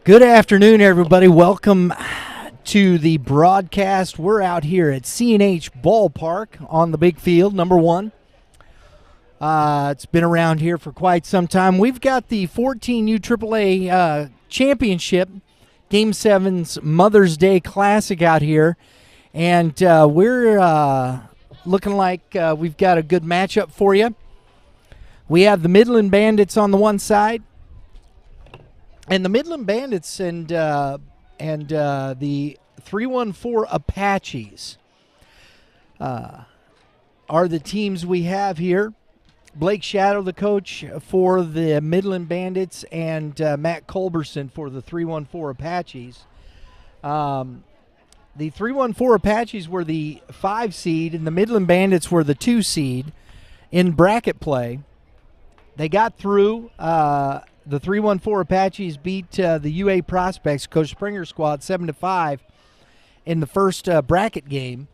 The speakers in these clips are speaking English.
Good afternoon, everybody. Welcome to the broadcast. We're out here at C&H Ballpark on the big field, number one. It's been around here for quite some time. We've got the 14U AAA Championship Game 7's Mother's Day Classic out here, and we're looking like we've got a good matchup for you. We have the Midland Bandits on the one side, and the Midland Bandits and the 314 Apaches are the teams we have here. Blake Shadow, the coach for the Midland Bandits, and Matt Culberson for the 314 Apaches. The 314 Apaches were the 5 seed, and the Midland Bandits were the 2 seed in bracket play. They got through. The 314 Apaches beat the UA Prospects, Coach Springer squad, 7-5 in the first bracket game.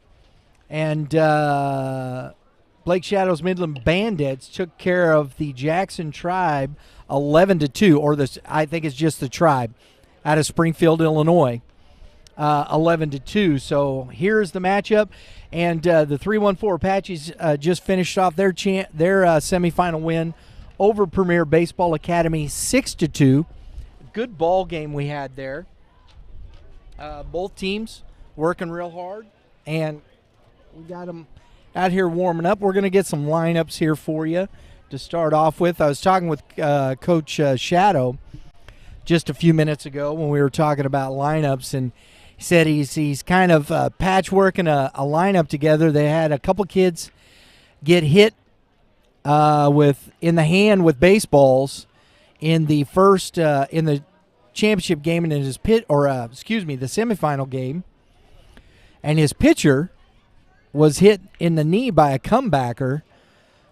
And Blake Shadow's Midland Bandits took care of the Jackson Tribe 11-2, or I think it's just the Tribe, out of Springfield, Illinois, 11-2. So here's the matchup. And the 314 Apaches just finished off their semifinal win over Premier Baseball Academy, 6-2. Good ball game we had there. Both teams working real hard, and we got them out here warming up. We're going to get some lineups here for you to start off with. I was talking with Coach Shadow just a few minutes ago when we were talking about lineups, and he said he's kind of patchworking a lineup together. They had a couple kids get hit in the hand with baseballs in the first in the championship game, and in his the semifinal game, and his pitcher was hit in the knee by a comebacker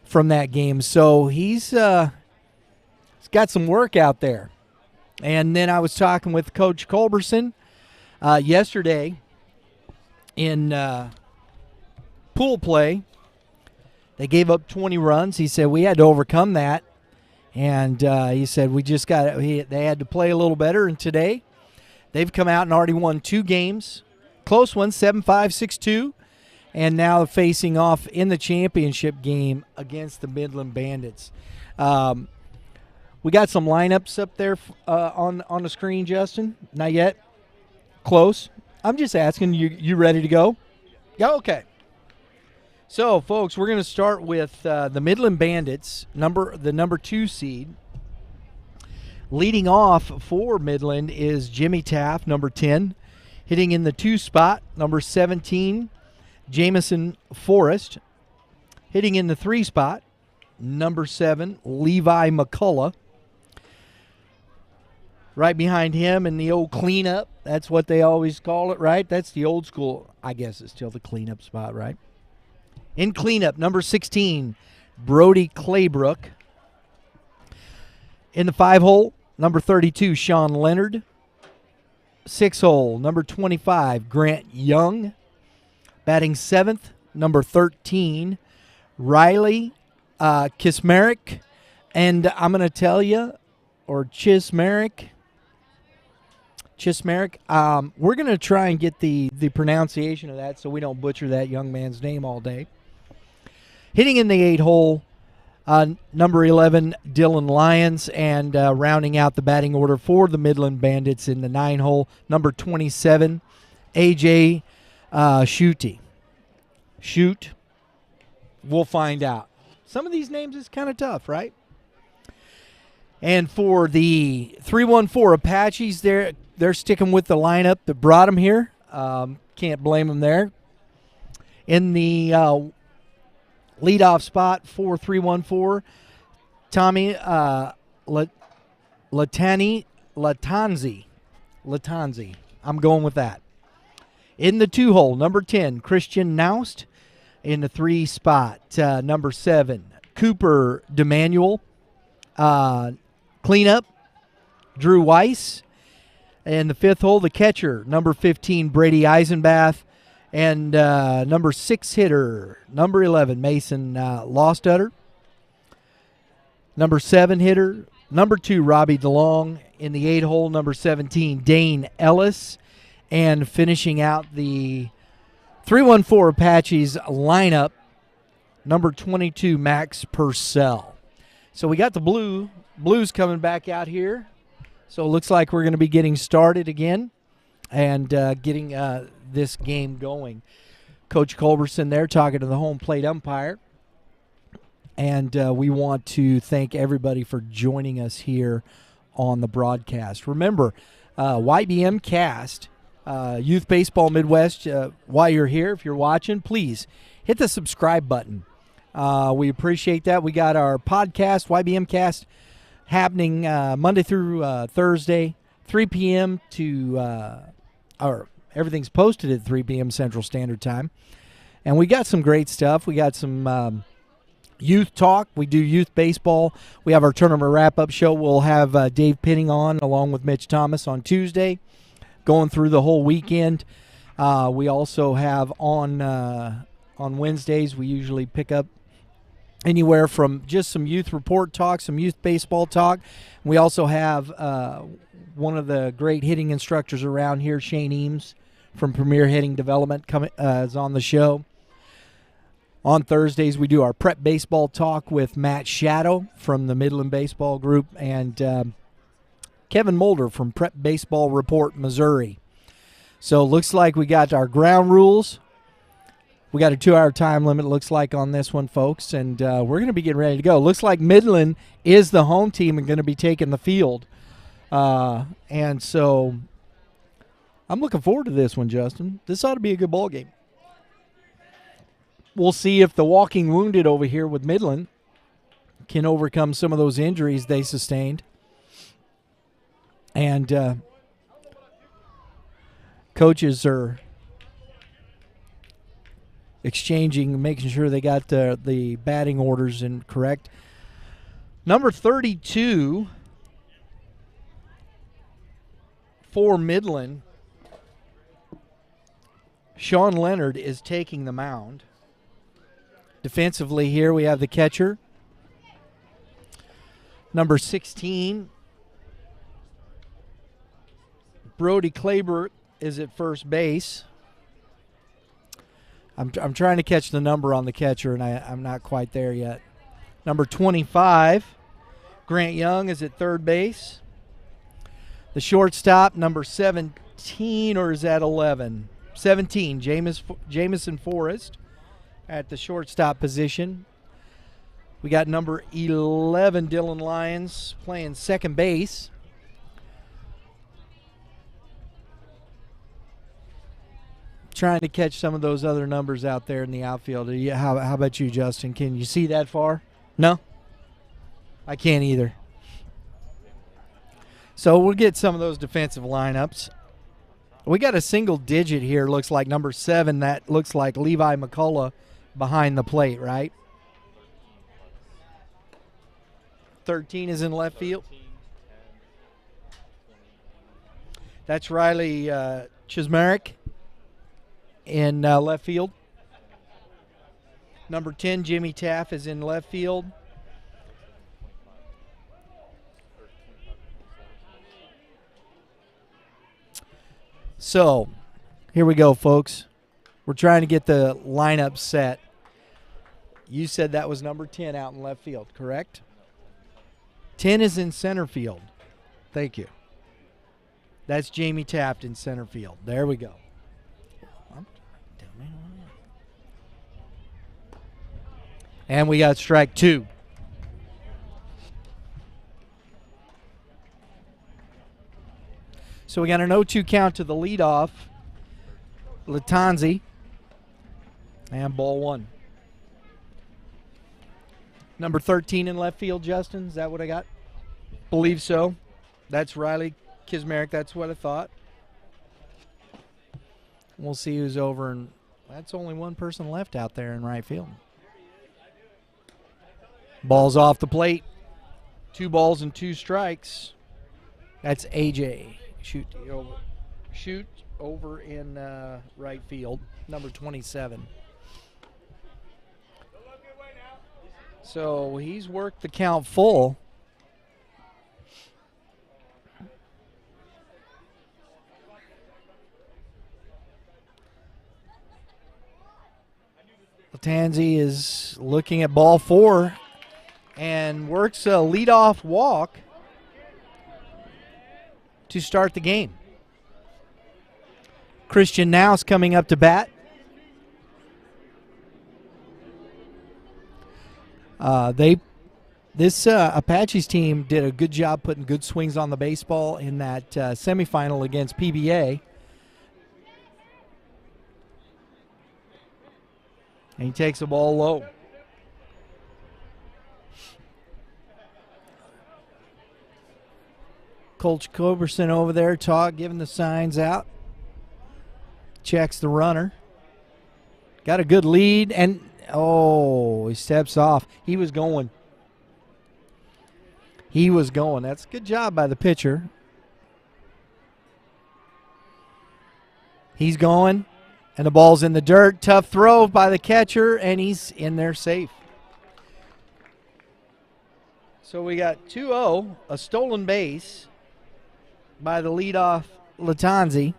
from that game. So he's got some work out there. And then I was talking with Coach Culberson yesterday in pool play. They gave up 20 runs. He said we had to overcome that. And he said they had to play a little better. And today they've come out and already won 2 games. Close ones, 7-5, 6-2. And now facing off in the championship game against the Midland Bandits. We got some lineups up there on the screen, Justin. Not yet? Close? I'm just asking, you ready to go? Yeah, okay. So, folks, we're going to start with the Midland Bandits, the number 2 seed. Leading off for Midland is Jimmy Taft, number 10. Hitting in the 2 spot, number 17, Jamison Forrest. Hitting in the 3 spot, number 7, Levi McCullough. Right behind him in the old cleanup, that's what they always call it, right? That's the old school, I guess it's still the cleanup spot, right? In cleanup, number 16, Brody Claybrook. In the 5-hole, number 32, Sean Leonard. 6-hole, number 25, Grant Young. Batting 7th, number 13, Riley Kismerick. And I'm going to tell you, or Chismerick. We're going to try and get the pronunciation of that so we don't butcher that young man's name all day. Hitting in the 8-hole, number 11, Dylan Lyons, and rounding out the batting order for the Midland Bandits in the 9-hole, number 27, A.J. Schutte. Shoot, we'll find out. Some of these names is kind of tough, right? And for the 314 Apaches, they're sticking with the lineup that brought them here. Can't blame them there. In the leadoff spot for 314, Tommy Latanzi. I'm going with that. In the 2-hole, number 10, Christian Naust. In the 3 spot, number 7, Cooper DeManuel. Cleanup, Drew Weiss. In the 5th hole, the catcher, number 15, Brady Eisenbath. And number 6 hitter, number 11, Mason Lostutter. Number 7 hitter, number 2, Robbie DeLong. In the 8-hole, number 17, Dane Ellis. And finishing out the 314 Apaches lineup, number 22, Max Purcell. So we got the Blues coming back out here. So it looks like we're going to be getting started again and getting this game going. Coach Culberson there talking to the home plate umpire. And we want to thank everybody for joining us here on the broadcast. Remember, YBMcast, Youth Baseball Midwest, while you're here, if you're watching, please hit the subscribe button. We appreciate that. We got our podcast, YBMcast, happening Monday through Thursday, 3 p.m. or everything's posted at 3 p.m. Central Standard Time. And we got some great stuff. We got some youth talk. We do youth baseball. We have our tournament wrap-up show. We'll have Dave Pinning on along with Mitch Thomas on Tuesday, going through the whole weekend. We also have on Wednesdays, we usually pick up anywhere from just some youth report talk, some youth baseball talk. We also have one of the great hitting instructors around here, Shane Eames from Premier Hitting Development, is on the show. On Thursdays, we do our prep baseball talk with Matt Shadow from the Midland Baseball Group and Kevin Moulder from Prep Baseball Report, Missouri. So looks like we got our ground rules. We got a 2-hour time limit, it looks like, on this one, folks, and we're going to be getting ready to go. Looks like Midland is the home team and going to be taking the field. And so I'm looking forward to this one, Justin. This ought to be a good ball game. We'll see if the walking wounded over here with Midland can overcome some of those injuries they sustained. And coaches are exchanging, making sure they got the batting orders in correct. Number 32 for Midland, Sean Leonard, is taking the mound. Defensively here we have the catcher, number 16, Brody Claybert, is at first base. I'm trying to catch the number on the catcher, and I'm not quite there yet. Number 25, Grant Young, is at third base. The shortstop, number 17, or is that 11? 17, Jamison Forrest at the shortstop position. We got number 11, Dylan Lyons, playing second base. Trying to catch some of those other numbers out there in the outfield. How about you, Justin? Can you see that far? No? I can't either. So we'll get some of those defensive lineups. We got a single digit here, looks like number 7. That looks like Levi McCullough behind the plate, right? 13 is in left field. That's Riley Chismaric in left field. Number 10, Jimmy Taff, is in left field. So, here we go, folks. We're trying to get the lineup set. You said that was number 10 out in left field, correct? 10 is in center field. Thank you. That's Jamie Taft in center field. There we go. And we got strike 2. So we got an 0-2 count to the leadoff, Latanzi, and ball 1. Number 13 in left field, Justin, is that what I got? Believe so. That's Riley Kismaric, that's what I thought. We'll see who's over, and that's only one person left out there in right field. Ball's off the plate. 2 balls and 2 strikes. That's AJ. Shoot over in right field, number 27. So he's worked the count full. Tansy is looking at ball 4 and works a leadoff walk to start the game. Christian Now's coming up to bat. This Apaches team did a good job putting good swings on the baseball in that semifinal against PBA. And he takes the ball low. Coach Coberson over there, giving the signs out. Checks the runner. Got a good lead, and he steps off. He was going. That's a good job by the pitcher. He's going, and the ball's in the dirt. Tough throw by the catcher, and he's in there safe. So we got 2-0, a stolen base by the leadoff Latanzi.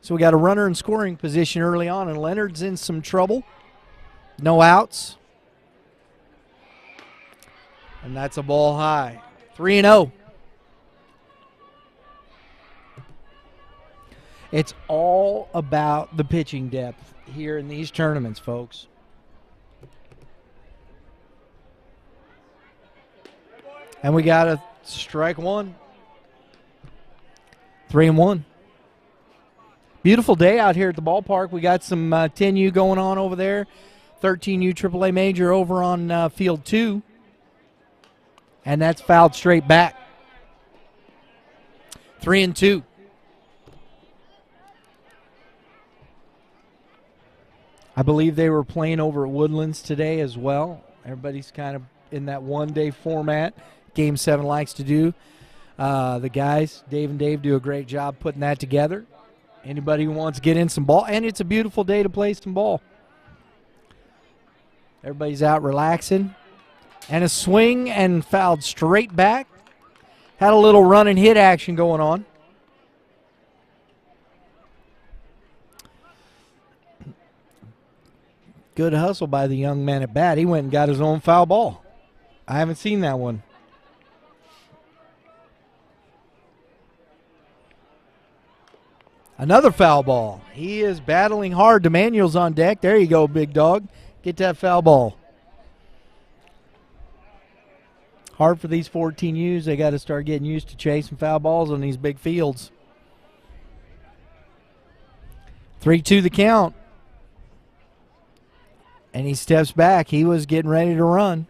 So we got a runner in scoring position early on, and Leonard's in some trouble. No outs. And that's a ball high. 3-0. It's all about the pitching depth here in these tournaments, folks. And we got a strike one. 3-1. Beautiful day out here at the ballpark. We got some 10U going on over there. 13U AAA Major over on field 2. And that's fouled straight back. 3-2. I believe they were playing over at Woodlands today as well. Everybody's kind of in that one-day format. Game 7 likes to do. The guys, Dave and Dave, do a great job putting that together. Anybody who wants to get in some ball, and it's a beautiful day to play some ball. Everybody's out relaxing. And a swing and fouled straight back. Had a little run and hit action going on. Good hustle by the young man at bat. He went and got his own foul ball. I haven't seen that one. Another foul ball. He is battling hard. DeManuel's on deck. There you go, big dog. Get that foul ball. Hard for these 14Us. They got to start getting used to chasing foul balls on these big fields. 3-2 the count. And he steps back. He was getting ready to run.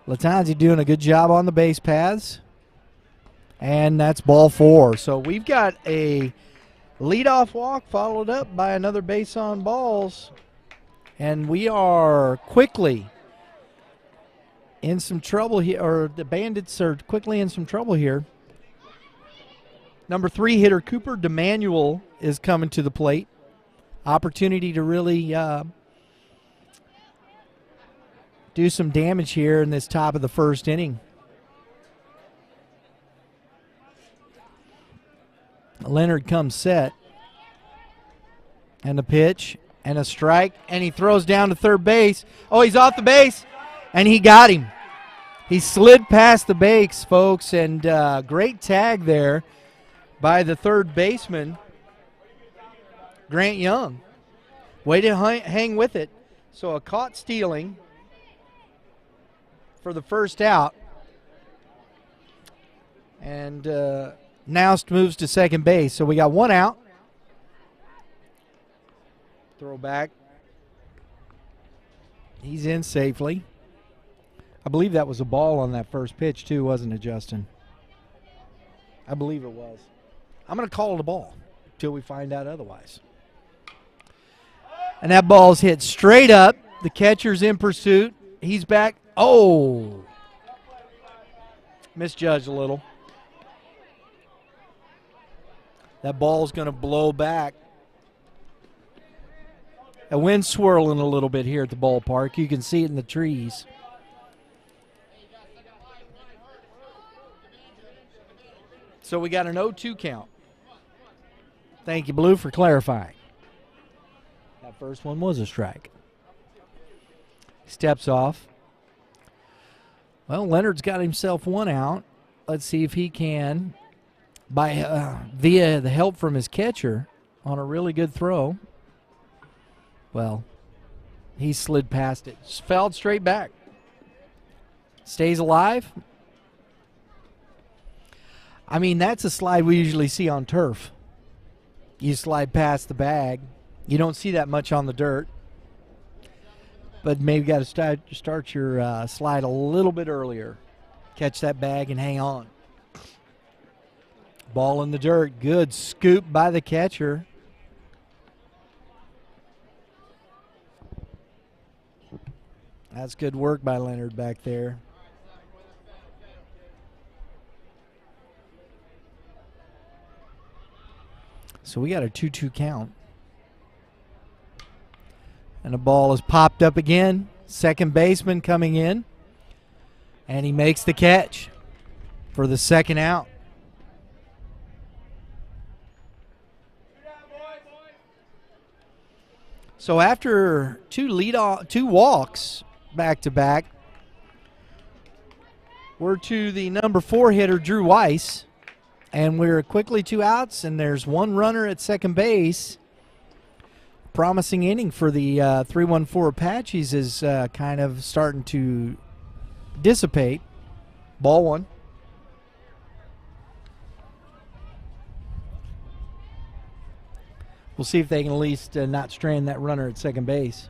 Latanzi doing a good job on the base paths. And that's ball 4. So we've got a leadoff walk followed up by another base on balls. And we are quickly in some trouble here, or the Bandits are quickly in some trouble here. Number 3 hitter Cooper DeManuel is coming to the plate. Opportunity to really do some damage here in this top of the first inning. Leonard comes set. And the pitch and a strike. And he throws down to third base. Oh, he's off the base. And he got him. He slid past the base, folks. And great tag there by the third baseman, Grant Young. Way to hang with it. So a caught stealing for the first out. And Noust moves to second base. So we got one out. Throw back. He's in safely. I believe that was a ball on that first pitch too, wasn't it, Justin? I believe it was. I'm going to call it a ball until we find out otherwise. And that ball's hit straight up. The catcher's in pursuit. He's back. Oh! Misjudged a little. That ball's going to blow back. The wind's swirling a little bit here at the ballpark. You can see it in the trees. So we got an 0-2 count. Thank you, Blue, for clarifying. That first one was a strike. Steps off. Well, Leonard's got himself one out. Let's see if he can, via the help from his catcher on a really good throw. Well, he slid past it. Fouled straight back. Stays alive. I mean, that's a slide we usually see on turf. You slide past the bag. You don't see that much on the dirt. But maybe got to start your slide a little bit earlier. Catch that bag and hang on. Ball in the dirt. Good scoop by the catcher. That's good work by Leonard back there. So we got a 2-2 count. And the ball is popped up again. Second baseman coming in. And he makes the catch for the second out. So after two walks back to back, we're to the number 4 hitter, Drew Weiss. And we're quickly 2 outs, and there's one runner at second base. Promising inning for the 3-1-4 Apaches is kind of starting to dissipate. Ball one. We'll see if they can at least not strand that runner at second base.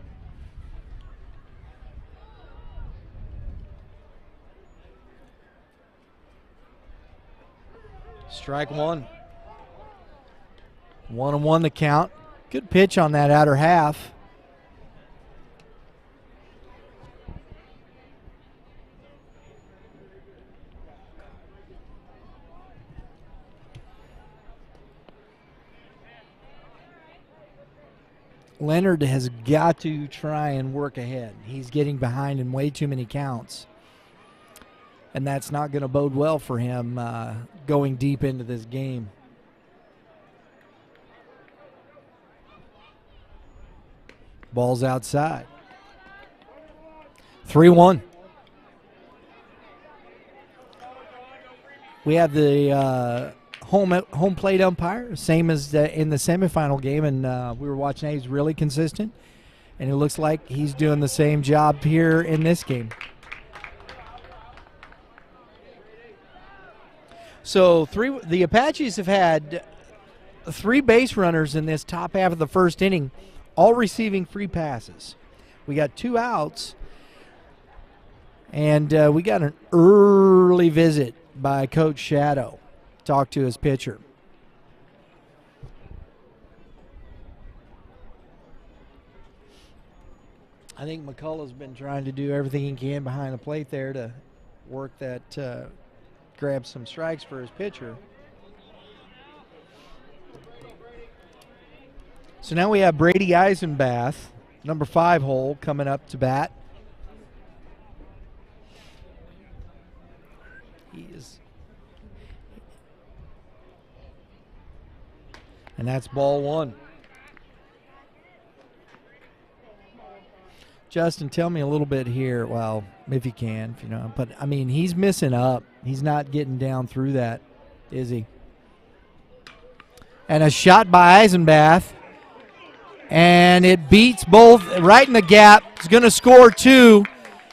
Strike one. 1-1 the count. Good pitch on that outer half. Leonard has got to try and work ahead. He's getting behind in way too many counts. And that's not going to bode well for him going deep into this game. Ball's outside. 3-1. We have the home plate umpire, same as in the semifinal game, and we were watching. He's really consistent, and it looks like he's doing the same job here in this game. So the Apaches have had 3 base runners in this top half of the first inning, all receiving free passes. We got 2 outs, and we got an early visit by Coach Shadow. Talk to his pitcher. I think McCullough's been trying to do everything he can behind the plate there to work that, grab some strikes for his pitcher. So now we have Brady Eisenbath, number 5 hole, coming up to bat. And that's ball 1. Justin, tell me a little bit here. Well, if you can, if you know. But, I mean, he's missing up. He's not getting down through that, is he? And a shot by Eisenbath. And it beats both right in the gap. He's going to score 2.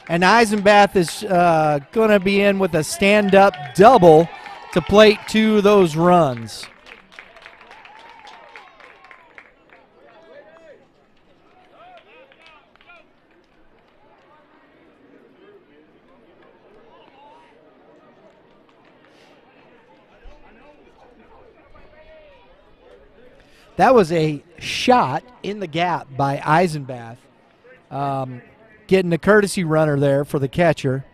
And Eisenbath is going to be in with a stand-up double to plate 2 of those runs. That was a shot in the gap by Eisenbath, getting a courtesy runner there for the catcher.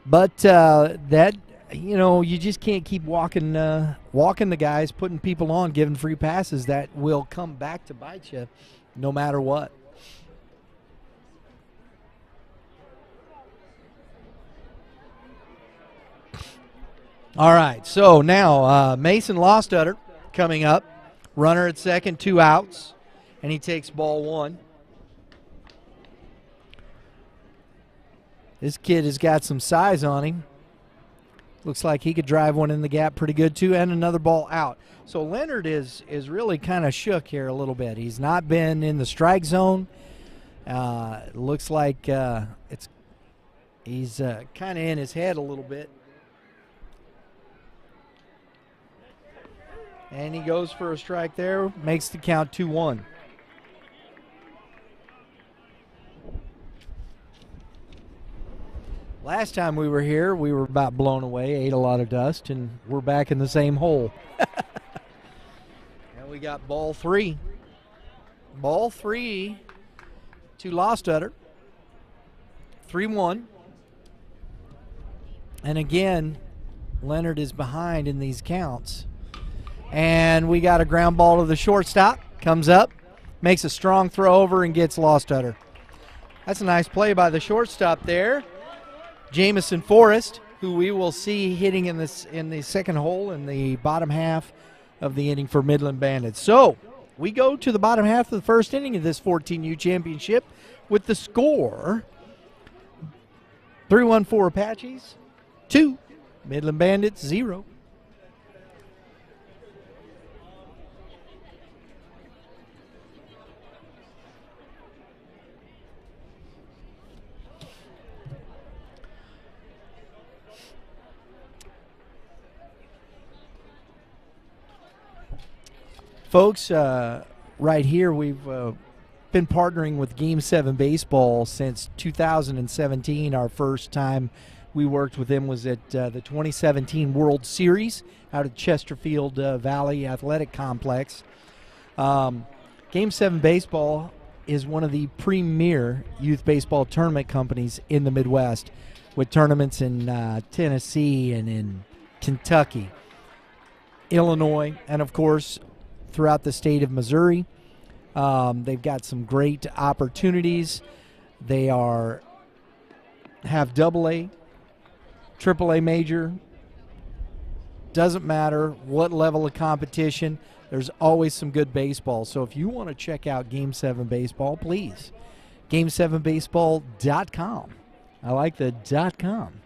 But that, you know, you just can't keep walking the guys, putting people on, giving free passes. That will come back to bite you no matter what. All right, so now Mason Lostutter coming up. Runner at second, 2 outs, and he takes ball 1. This kid has got some size on him. Looks like he could drive one in the gap pretty good too, and another ball out. So Leonard is really kind of shook here a little bit. He's not been in the strike zone. Looks like he's kind of in his head a little bit. And he goes for a strike there, makes the count 2-1. Last time we were here, we were about blown away, ate a lot of dust, and we're back in the same hole. And we got ball 3. Ball 3 to Lostutter. 3-1. And again, Leonard is behind in these counts. And we got a ground ball to the shortstop. Comes up, makes a strong throw over, and gets Lostutter. That's a nice play by the shortstop there. Jamison Forrest, who we will see hitting in the second hole in the bottom half of the inning for Midland Bandits. So we go to the bottom half of the first inning of this 14U championship with the score 3-1-4 Apaches, 2 Midland Bandits, 0. Folks, right here, we've been partnering with Game 7 Baseball since 2017. Our first time we worked with them was at the 2017 World Series out at Chesterfield Valley Athletic Complex. Game 7 Baseball is one of the premier youth baseball tournament companies in the Midwest, with tournaments in Tennessee and in Kentucky, Illinois, and of course throughout the state of Missouri. They've got some great opportunities. They have AA, AAA major. Doesn't matter what level of competition, there's always some good baseball. So if you want to check out Game 7 Baseball, please, game7baseball.com. I like the .com.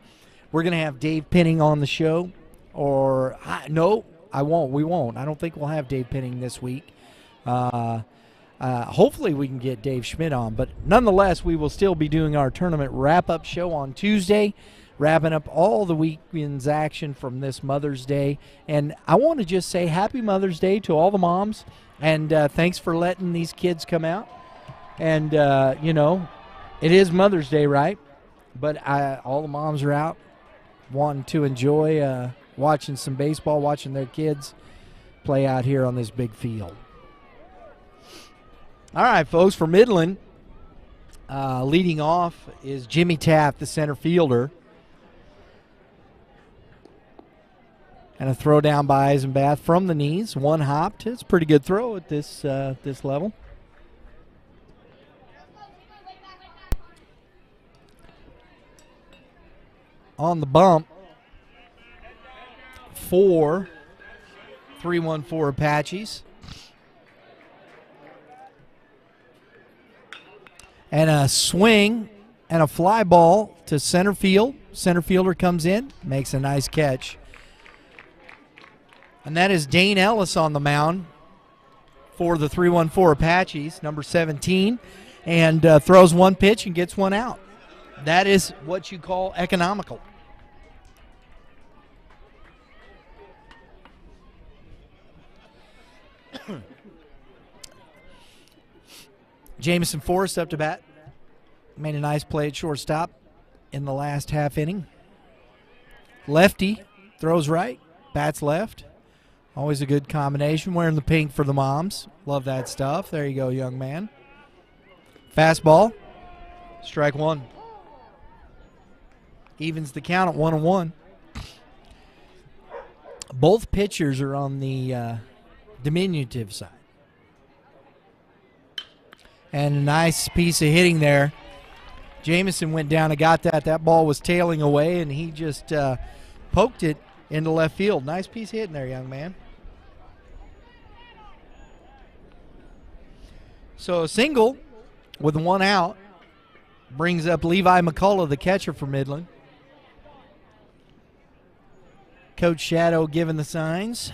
We're going to have Dave Penning on the show. No, I won't. We won't. I don't think we'll have Dave Penning this week. Hopefully we can get Dave Schmidt on. But nonetheless, we will still be doing our tournament wrap-up show on Tuesday, wrapping up all the weekend's action from this Mother's Day. And I want to just say Happy Mother's Day to all the moms. And thanks for letting these kids come out. And, it is Mother's Day, right? But all the moms are out wanting to enjoy watching some baseball, watching their kids play out here on this big field. All right, folks, for Midland, leading off is Jimmy Taft, the center fielder. And a throw down by Eisenbath from the knees. One hopped. It's a pretty good throw at this level. On the bump for 3-1-4 Apaches. And a swing and a fly ball to center field. Center fielder comes in, makes a nice catch. And that is Dane Ellis on the mound for the 3-1-4 Apaches, number 17, and throws one pitch and gets one out. That is what you call economical. Jamison Forrest up to bat. Made a nice play at shortstop in the last half inning. Lefty throws right, bats left. Always a good combination. Wearing the pink for the moms. Love that stuff. There you go, young man. Fastball. Strike one. Evens the count at 1-1. Both pitchers are on the diminutive side. And a nice piece of hitting there. Jamison went down and got that. That ball was tailing away, and he just poked it into left field. Nice piece of hitting there, young man. So a single with one out brings up Levi McCullough, the catcher for Midland. Coach Shadow giving the signs.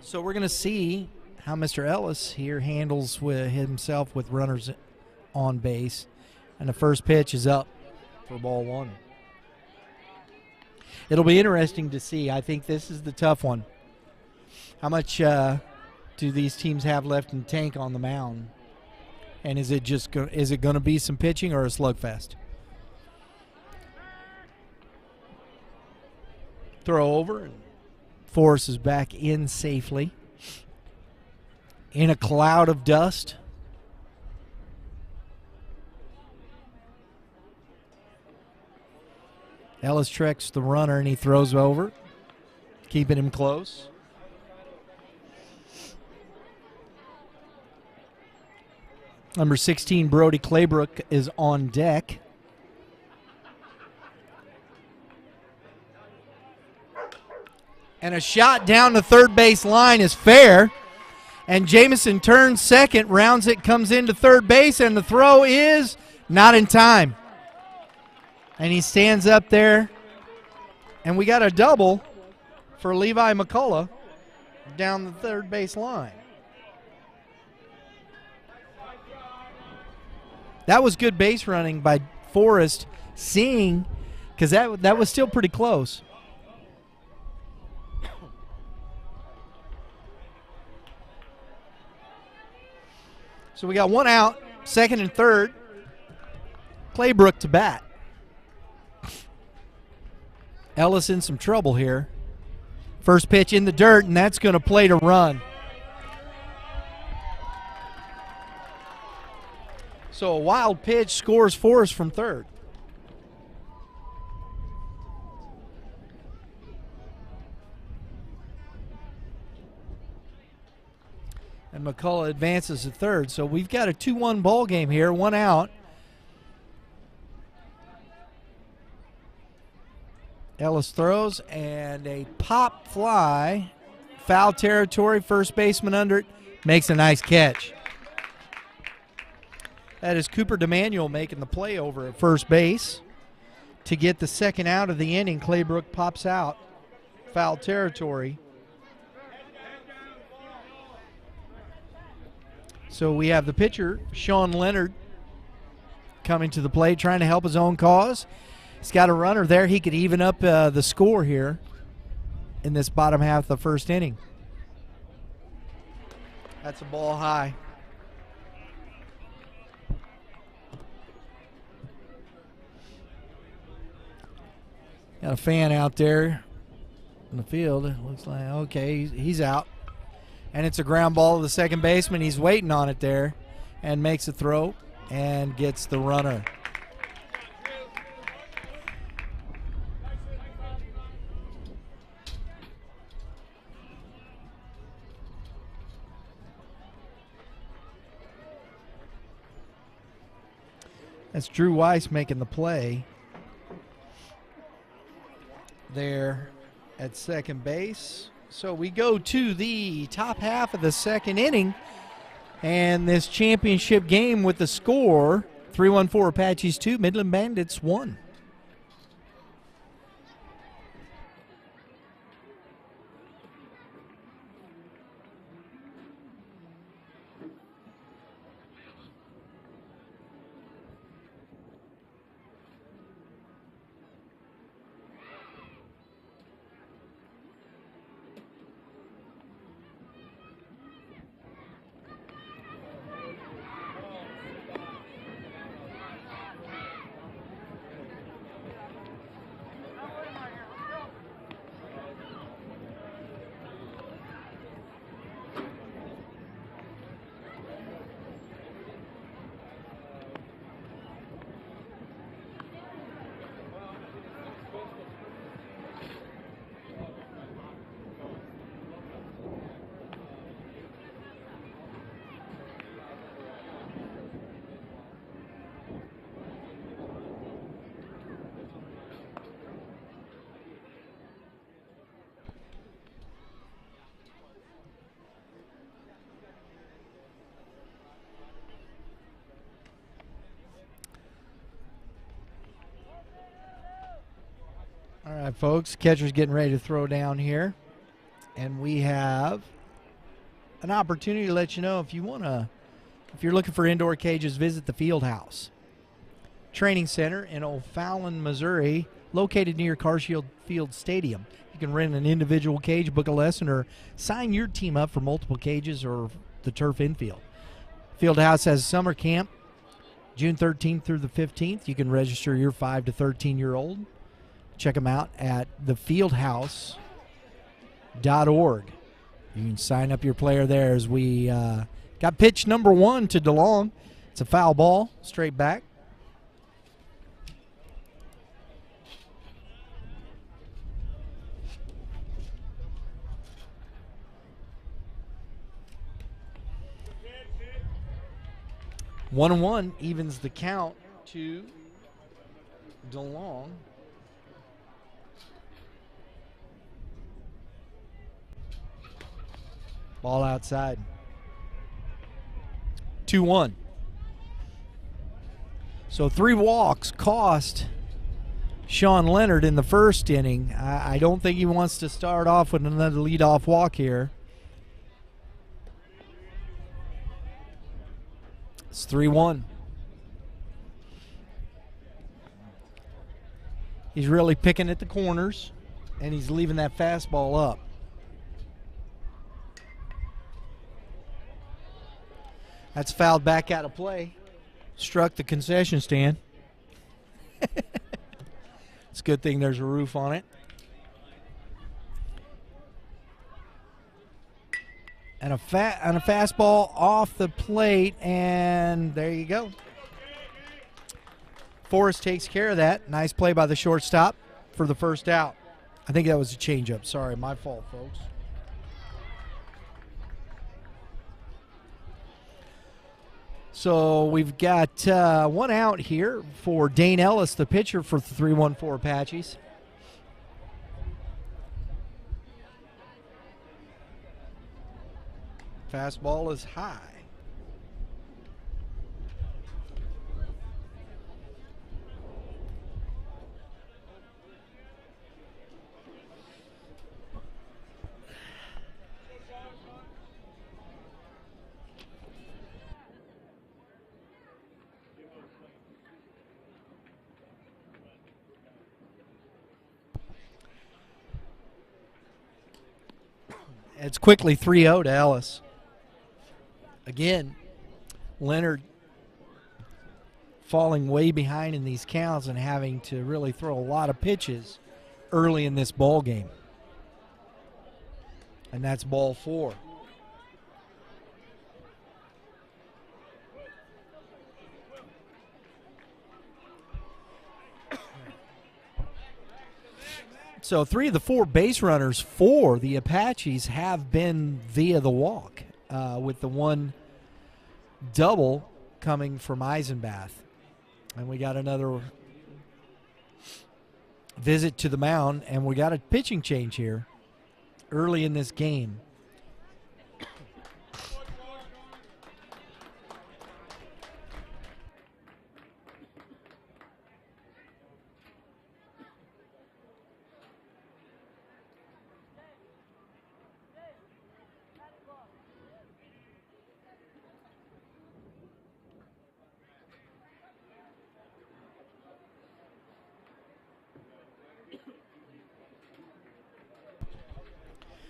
So we're going to see how Mr. Ellis here handles himself with runners on base. And the first pitch is up for ball one. It'll be interesting to see. I think this is the tough one. How much do these teams have left in the tank on the mound? And is it going to be some pitching or a slugfest? Throw over, and Forrest is back in safely. In a cloud of dust. Ellis treks the runner, and he throws over, keeping him close. Number 16, Brody Claybrook, is on deck. And a shot down the third base line is fair. And Jamison turns second, rounds it, comes into third base, and the throw is not in time. And he stands up there. And we got a double for Levi McCullough down the third base line. That was good base running by Forrest, seeing, because that was still pretty close. So we got one out, second and third. Claybrook to bat. Ellis in some trouble here. First pitch in the dirt, and that's going to play to run. So a wild pitch scores Forrest from third. And McCullough advances to third. So we've got a 2-1 ball game here, one out. Ellis throws, and a pop fly. Foul territory, first baseman under it, makes a nice catch. That is Cooper DeManuel making the play over at first base to get the second out of the inning. Claybrook pops out, foul territory. So we have the pitcher, Sean Leonard, coming to the plate, trying to help his own cause. He's got a runner there. He could even up the score here in this bottom half of the first inning. That's a ball high. Got a fan out there in the field. It looks like, okay, he's out. And it's a ground ball to the second baseman. He's waiting on it there and makes a throw and gets the runner. That's Drew Weiss making the play there at second base. So we go to the top half of the second inning, and this championship game with the score 3-1-4 Apaches 2, Midland Bandits 1. right, folks, catcher's getting ready to throw down here. And we have an opportunity to let you know if you're looking for indoor cages, visit the Field House Training Center in O'Fallon, Missouri, located near Carshield Field Stadium. You can rent an individual cage, book a lesson, or sign your team up for multiple cages or the turf infield. Field House has a summer camp June 13th through the 15th. You can register your 5 to 13-year-old. Check them out at thefieldhouse.org. You can sign up your player there as we got pitch number 1 to DeLong. It's a foul ball, straight back. One and one evens the count to DeLong. Ball outside. 2-1. So 3 walks cost Sean Leonard in the first inning. I don't think he wants to start off with another leadoff walk here. It's 3-1. He's really picking at the corners, and he's leaving that fastball up. That's fouled back out of play. Struck the concession stand. It's a good thing there's a roof on it. And a fastball off the plate, and there you go. Forrest takes care of that. Nice play by the shortstop for the first out. I think that was a changeup. Sorry, my fault, folks. So we've got 1 out here for Dane Ellis, the pitcher for the 3-1-4 Apaches. Fastball is high. It's quickly 3-0 to Ellis. Again, Leonard falling way behind in these counts and having to really throw a lot of pitches early in this ball game. And that's ball 4. So 3 of the 4 base runners for the Apaches have been via the walk, with the 1 double coming from Eisenbath. And we got another visit to the mound, and we got a pitching change here early in this game.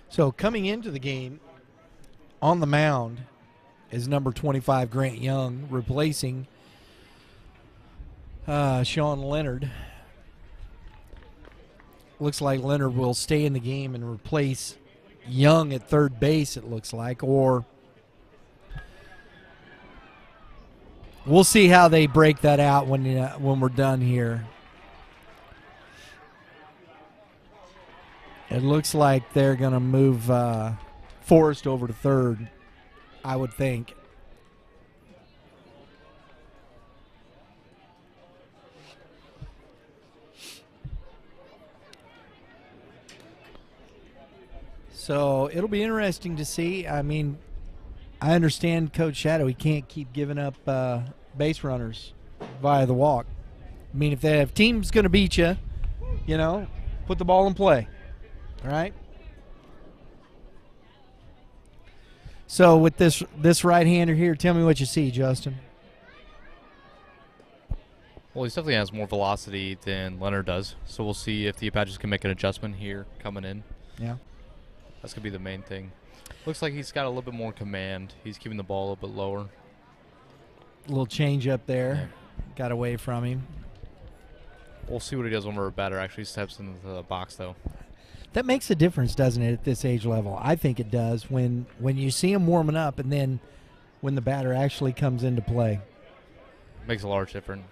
So coming into the game on the mound is number 25, Grant Young, replacing Sean Leonard. Looks like Leonard will stay in the game and replace Young at third base, it looks like, or we'll see how they break that out when we're done here. It looks like they're going to move Forrest over to third, I would think. So it'll be interesting to see. I mean, I understand Coach Shadow, he can't keep giving up base runners via the walk. I mean, if team's going to beat you, you know, put the ball in play. All right? So with this right-hander here, tell me what you see, Justin. Well, he definitely has more velocity than Leonard does. So we'll see if the Apaches can make an adjustment here coming in. Yeah. That's going to be the main thing. Looks like he's got a little bit more command. He's keeping the ball a little bit lower. A little change up there. Yeah. Got away from him. We'll see what he does when a batter actually steps into the box, though. That makes a difference, doesn't it, at this age level? I think it does when you see him warming up and then when the batter actually comes into play. Makes a large difference.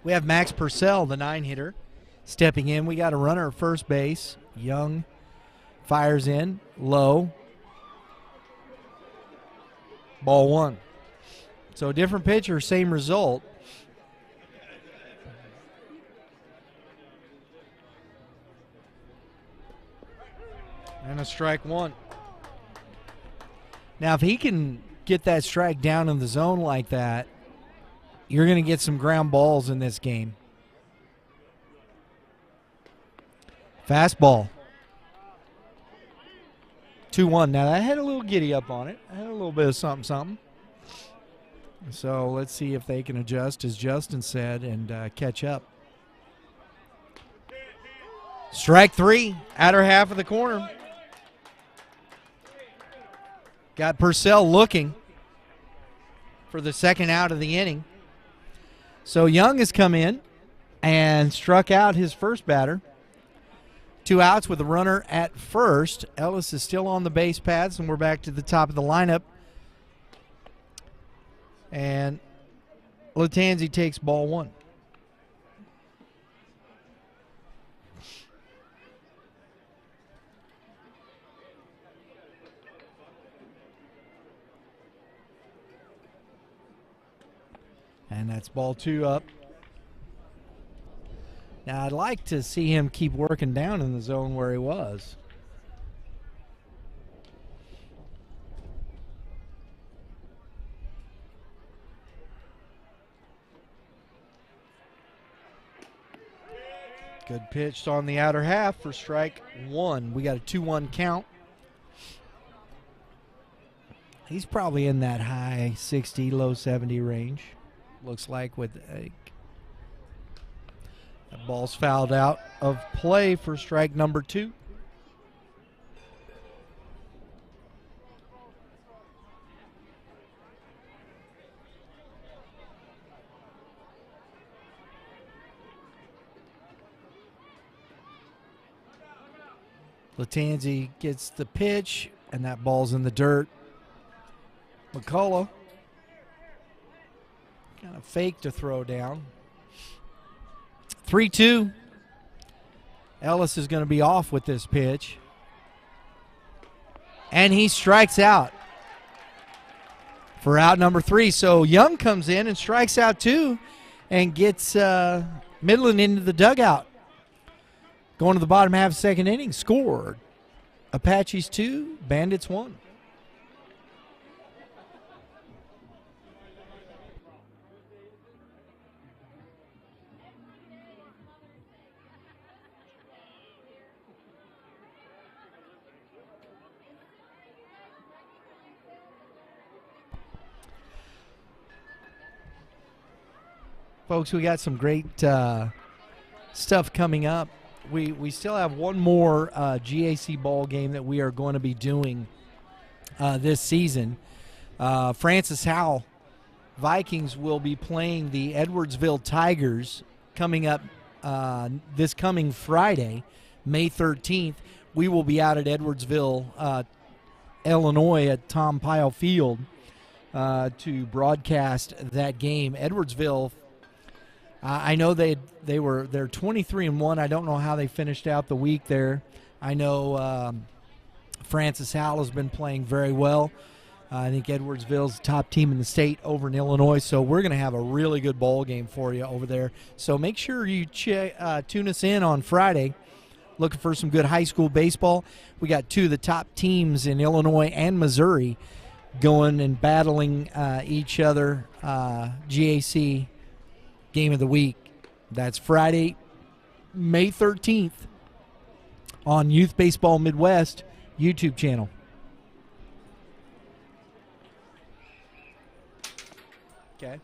We have Max Purcell, the 9-hitter, stepping in. We got a runner at first base. Young fires in, low. Ball 1. So different pitcher, same result. And a strike 1. Now, if he can get that strike down in the zone like that, you're going to get some ground balls in this game. Fastball. 2-1. Now, that had a little giddy up on it. I had a little bit of something. So let's see if they can adjust, as Justin said, and catch up. Strike 3, outer half of the corner. Got Purcell looking for the second out of the inning. So Young has come in and struck out his first batter. 2 outs with a runner at first. Ellis is still on the base paths, and we're back to the top of the lineup. And Latanzi takes ball 1. And that's ball 2 up. Now, I'd like to see him keep working down in the zone where he was. Good pitch on the outer half for strike 1. We got a 2-1 count. He's probably in that high 60, low 70 range. Looks like with a ball's fouled out of play for strike number 2. Latanzi gets the pitch, and that ball's in the dirt. McCullough kind of fake to throw down. 3-2. Ellis is going to be off with this pitch. And he strikes out for out number 3. So Young comes in and strikes out 2 and gets Midland into the dugout. Going to the bottom half of the second inning, scored. Apaches 2, Bandits 1. Folks, we got some great stuff coming up. We still have one more GAC ball game that we are going to be doing this season. Francis Howell Vikings will be playing the Edwardsville Tigers coming up this coming Friday, May 13th. We will be out at Edwardsville, Illinois at Tom Pyle Field to broadcast that game. Edwardsville, I know they're 23-1. I don't know how they finished out the week there. I know Francis Howell has been playing very well. I think Edwardsville's the top team in the state over in Illinois, so we're going to have a really good ball game for you over there. So make sure you tune us in on Friday. Looking for some good high school baseball. We got 2 of the top teams in Illinois and Missouri going and battling each other. GAC Game of the Week. That's Friday, May 13th on Youth Baseball Midwest YouTube channel. Okay.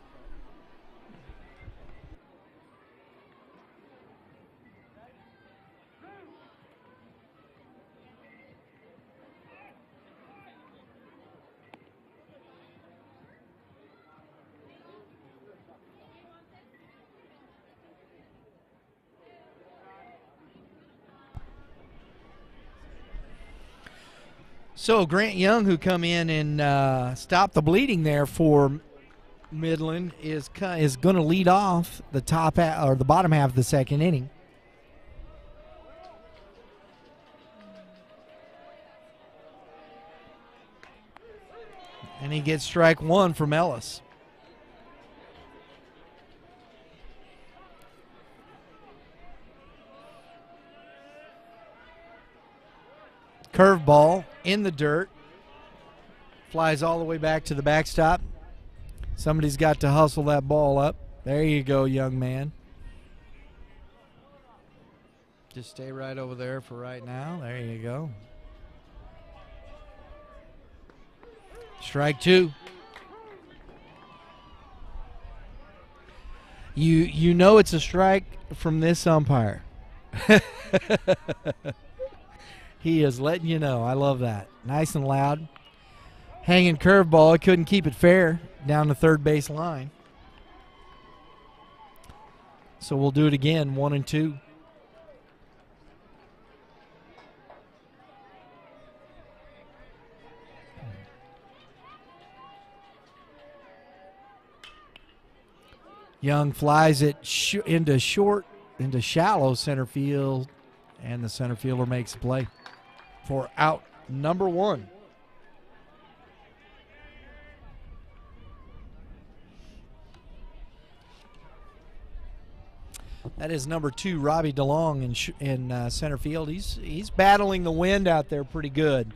So Grant Young, who come in and stop the bleeding there for Midland, is going to lead off the the bottom half of the second inning. And he gets strike one from Ellis. Curveball in the dirt. Flies all the way back to the backstop. Somebody's got to hustle that ball up. There you go, young man. Just stay right over there for right now. There you go. Strike two. You know it's a strike from this umpire. He is letting you know. I love that. Nice and loud. Hanging curveball. He couldn't keep it fair down the third base line. So we'll do it again, 1-2. Young flies it into shallow center field, and the center fielder makes a play for out number one. That is number 2, Robbie DeLong in center field. He's battling the wind out there pretty good.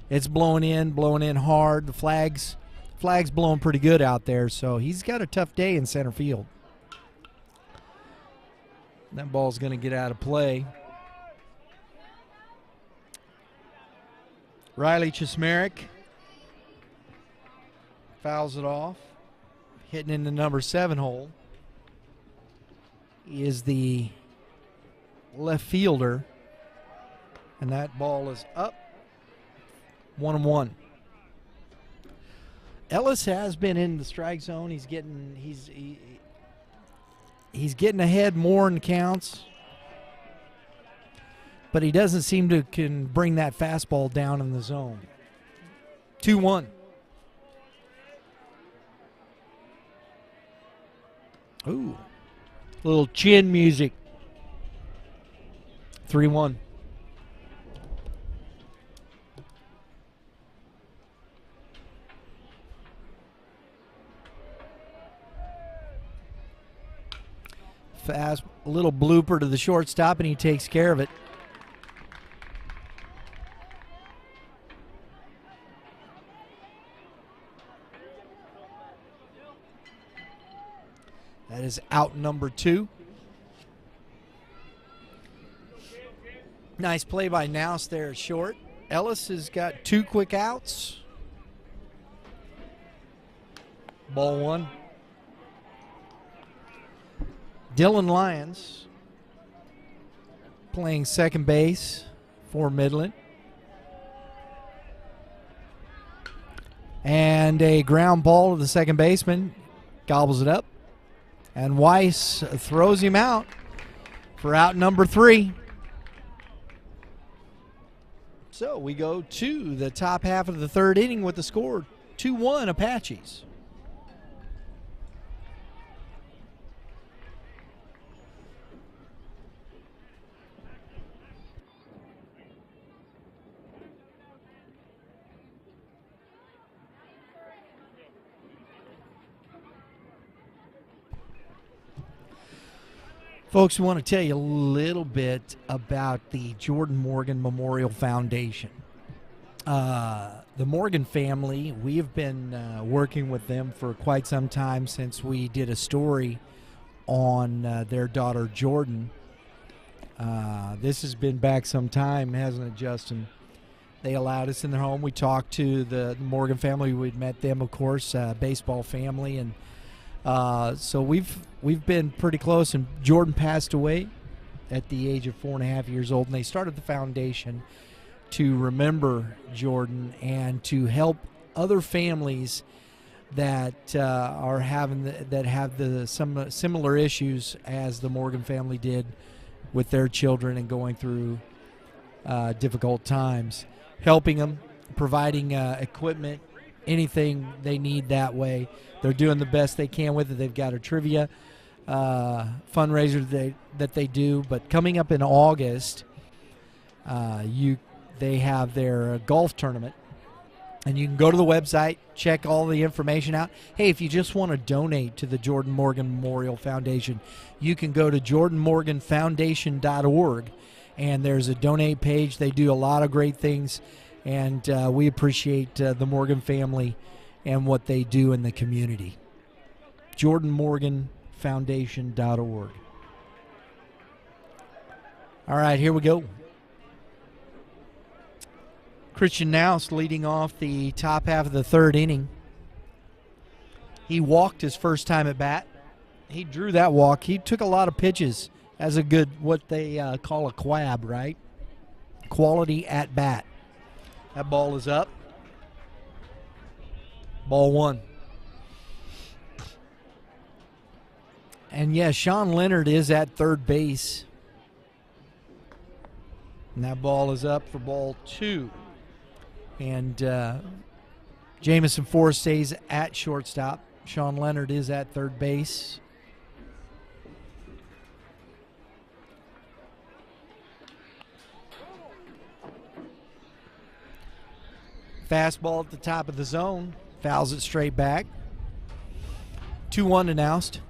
It's blowing in hard. The flag's blowing pretty good out there, so he's got a tough day in center field. That ball's going to get out of play. Riley Chismerick fouls it off, hitting in the number 7 hole. He is the left fielder, and that ball is up. 1-1. Ellis has been in the strike zone. He's getting ahead more in counts, but he doesn't seem to can bring that fastball down in the zone. 2-1. Ooh, little chin music. 3-1. Fast, a little blooper to the shortstop, and he takes care of it. That is out number 2. Nice play by Nouse there at short. Ellis has got 2 quick outs. Ball 1. Dylan Lyons playing second base for Midland. And a ground ball to the second baseman. Gobbles it up. And Weiss throws him out for out number 3. So we go to the top half of the third inning with the score 2-1 Apaches. Folks, we want to tell you a little bit about the Jordan Morgan Memorial Foundation. The Morgan family, we have been working with them for quite some time since we did a story on their daughter Jordan. This has been back some time, hasn't it, Justin? They allowed us in their home. We talked to the Morgan family. We'd met them, of course, baseball family, and so we've been pretty close. And Jordan passed away at the age of 4.5 years old, and they started the foundation to remember Jordan and to help other families that are having some similar issues as the Morgan family did with their children and going through difficult times, helping them, providing equipment, anything they need that way. They're doing the best they can with it. They've got a trivia fundraiser that they do, but coming up in August, they have their golf tournament, and you can go to the website, check all the information out. Hey, if you just want to donate to the Jordan Morgan Memorial Foundation, you can go to jordanmorganfoundation.org, and there's a donate page. They do a lot of great things, and we appreciate the Morgan family and what they do in the community. jordanmorganfoundation.org. All right, here we go. Christian Naus leading off the top half of the third inning. He walked his first time at bat. He drew that walk. He took a lot of pitches as a good, what they call a quab, right? Quality at bat. That ball is up. Ball one. And yes, Sean Leonard is at third base. And that ball is up for ball two. And Jamison Forrest stays at shortstop. Sean Leonard is at third base. Fastball at the top of the zone. Fouls it straight back. 2-1 announced.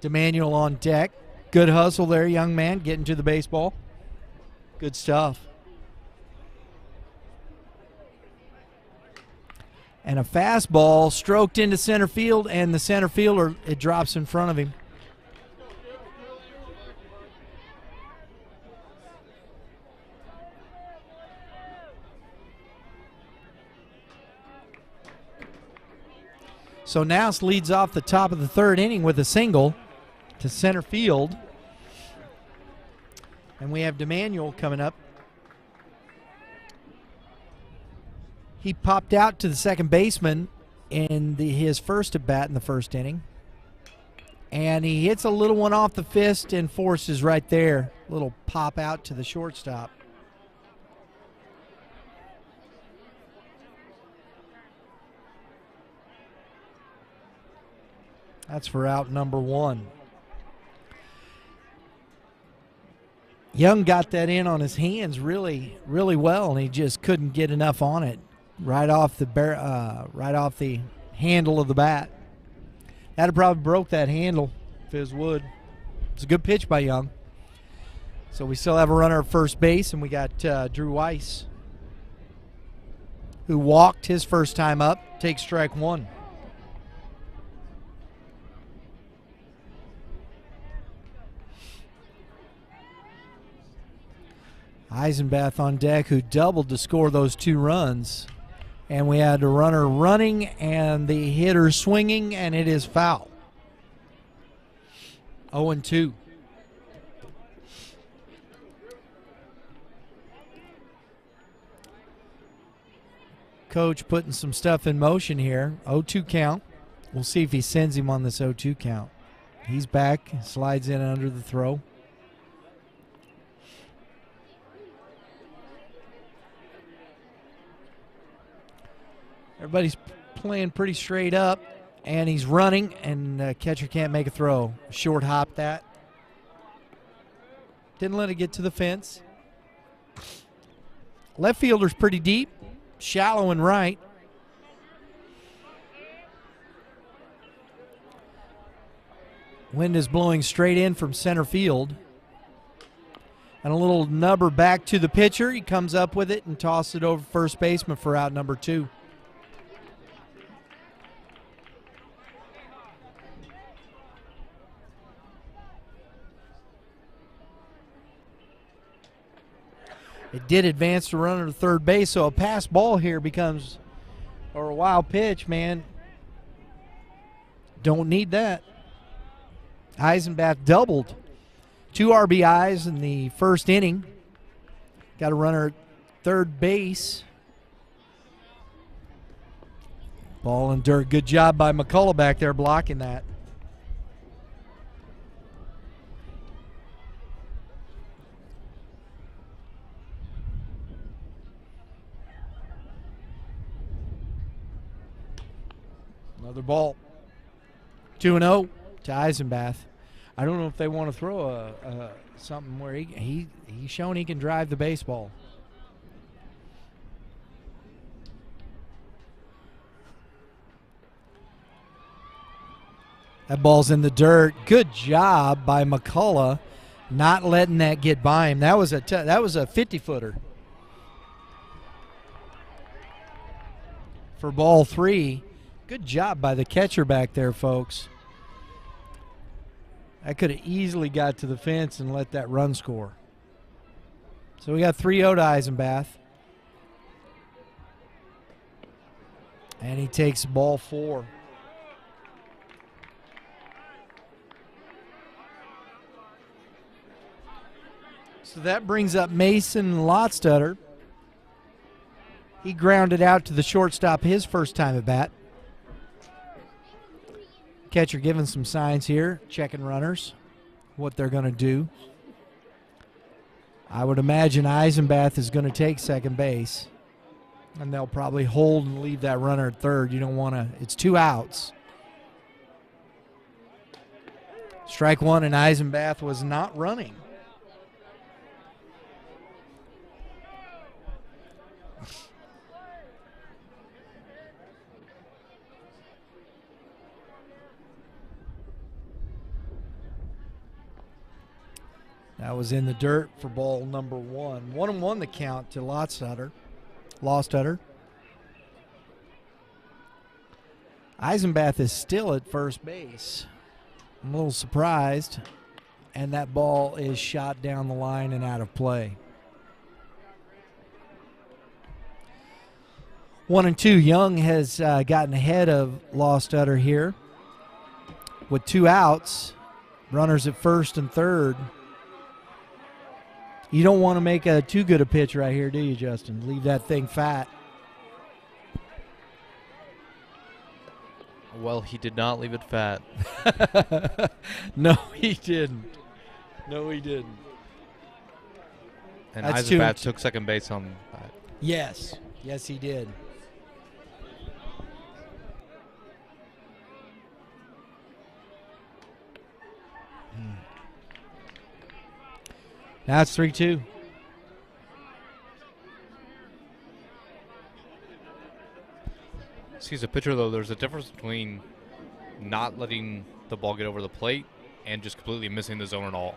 DeManuel on deck. Good hustle there, young man, getting to the baseball. Good stuff. And a fastball stroked into center field, and the center fielder, it drops in front of him. So Naus leads off the top of the third inning with a single to center field. And we have DeManuel coming up. He popped out to the second baseman in his first at bat in the first inning. And he hits a little one off the fist, and Force is right there. Little pop out to the shortstop. That's for out number one. Young got that in on his hands really, really well, and he just couldn't get enough on it. Right off the handle of the bat. That'd have probably broke that handle if it was wood. It's a good pitch by Young. So we still have a runner at first base, and we got Drew Weiss, who walked his first time up, takes strike one. Eisenbath on deck, who doubled to score those two runs. And we had a runner running and the hitter swinging, and it is foul. 0-2. Coach putting some stuff in motion here. 0-2 count. We'll see if he sends him on this 0-2 count. He's back, slides in under the throw. Everybody's playing pretty straight up, and he's running, and catcher can't make a throw. Short hop that. Didn't let it get to the fence. Left fielder's pretty deep, shallow and right. Wind is blowing straight in from center field. And a little nubber back to the pitcher. He comes up with it and tosses it over first baseman for out number 2. It did advance the runner to third base, so a pass ball here becomes, or a wild pitch, man. Don't need that. Eisenbath doubled. 2 RBIs in the first inning. Got a runner at third base. Ball in dirt. Good job by McCullough back there blocking that. Another ball. 2-0 to Eisenbath. I don't know if they want to throw something where he's shown he can drive the baseball. That ball's in the dirt. Good job by McCullough, not letting that get by him. That was a 50-footer. For ball 3. Good job by the catcher back there, folks. I could have easily got to the fence and let that run score. So we got 3-0 to Eisenbath. And he takes ball 4. So that brings up Mason Lotstutter. He grounded out to the shortstop his first time at bat. Catcher giving some signs here, checking runners, what they're going to do. I would imagine Eisenbath is going to take second base, and they'll probably hold and leave that runner at third. You don't want to, it's 2 outs. Strike 1, and Eisenbath was not running. That was in the dirt for ball number 1. 1-1 the count to Lostadter. Eisenbath is still at first base. I'm a little surprised. And that ball is shot down the line and out of play. 1-2. Young has gotten ahead of Lostadter here. With 2 outs, runners at first and third. You don't want to make too good a pitch right here, do you, Justin? Leave that thing fat. Well, he did not leave it fat. No, he didn't. No, he didn't. And Eisenbath took second base on that. Yes. Yes, he did. Now it's 3-2. See, as a pitcher, though, there's a difference between not letting the ball get over the plate and just completely missing the zone at all.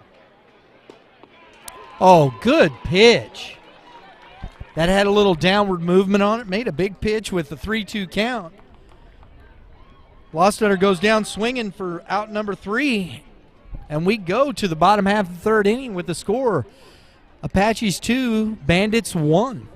Oh, good pitch. That had a little downward movement on it. Made a big pitch with the 3-2 count. Lostadter goes down swinging for out number 3. And we go to the bottom half of the third inning with the score. Apaches 2, Bandits 1.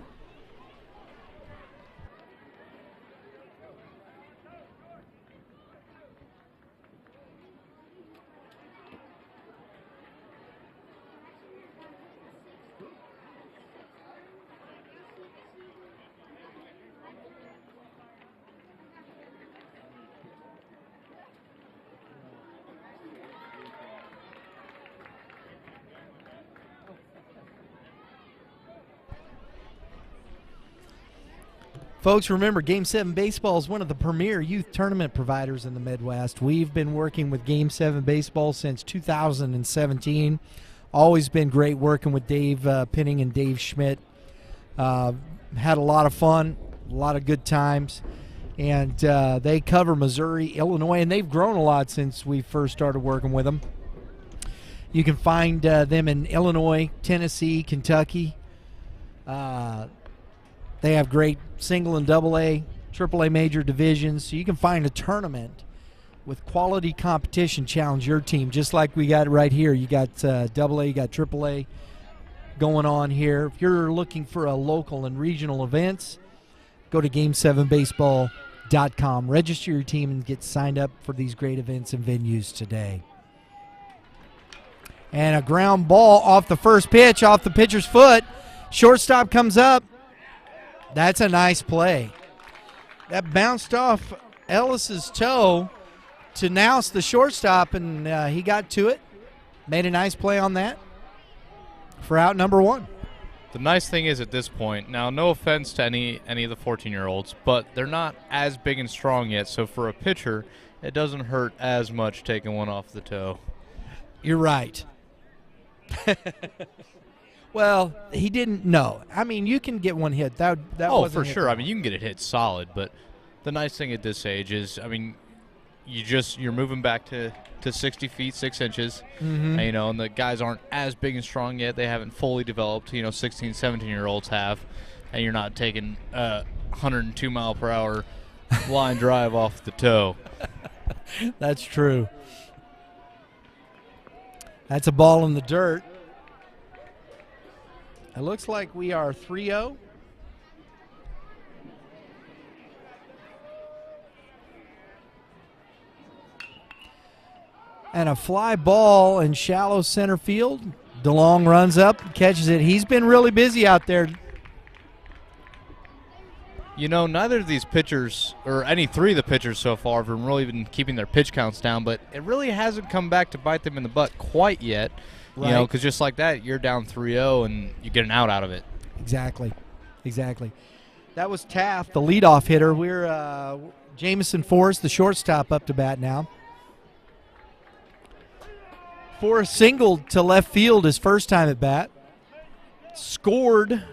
Folks, remember, Game 7 Baseball is one of the premier youth tournament providers in the Midwest. We've been working with Game 7 Baseball since 2017. Always been great working with Dave Pinning and Dave Schmidt. Had a lot of fun, a lot of good times. And they cover Missouri, Illinois, and they've grown a lot since we first started working with them. You can find them in Illinois, Tennessee, Kentucky. They have great single and double A, triple A major divisions. So you can find a tournament with quality competition, challenge your team, just like we got right here. You got double A, you got triple A going on here. If you're looking for a local and regional events, go to game7baseball.com. Register your team and get signed up for these great events and venues today. And a ground ball off the first pitch, off the pitcher's foot. Shortstop comes up. That's a nice play. That bounced off Ellis's toe to Nouse, the shortstop, and he got to it. Made a nice play on that for out number 1. The nice thing is at this point, now no offense to any of the 14-year-olds, but they're not as big and strong yet, so for a pitcher, it doesn't hurt as much taking one off the toe. You're right. Well, he didn't know. I mean, you can get one hit. That oh, for sure. I mean, you can get it hit solid, but the nice thing at this age is, I mean, you're moving back to 60 feet 6 inches, mm-hmm. And the guys aren't as big and strong yet. They haven't fully developed. 16, 17-year-olds have, and you're not taking 102 mile per hour line drive off the toe. That's true. That's a ball in the dirt. It looks like we are 3-0. And a fly ball in shallow center field. DeLong runs up, catches it. He's been really busy out there. Neither of these pitchers, or any 3 of the pitchers so far, have really been keeping their pitch counts down, but it really hasn't come back to bite them in the butt quite yet. Right. Because just like that, you're down 3-0 and you get an out of it. Exactly. That was Taft, the leadoff hitter. We're Jamison Forrest, the shortstop, up to bat now. Forrest singled to left field his first time at bat. Scored.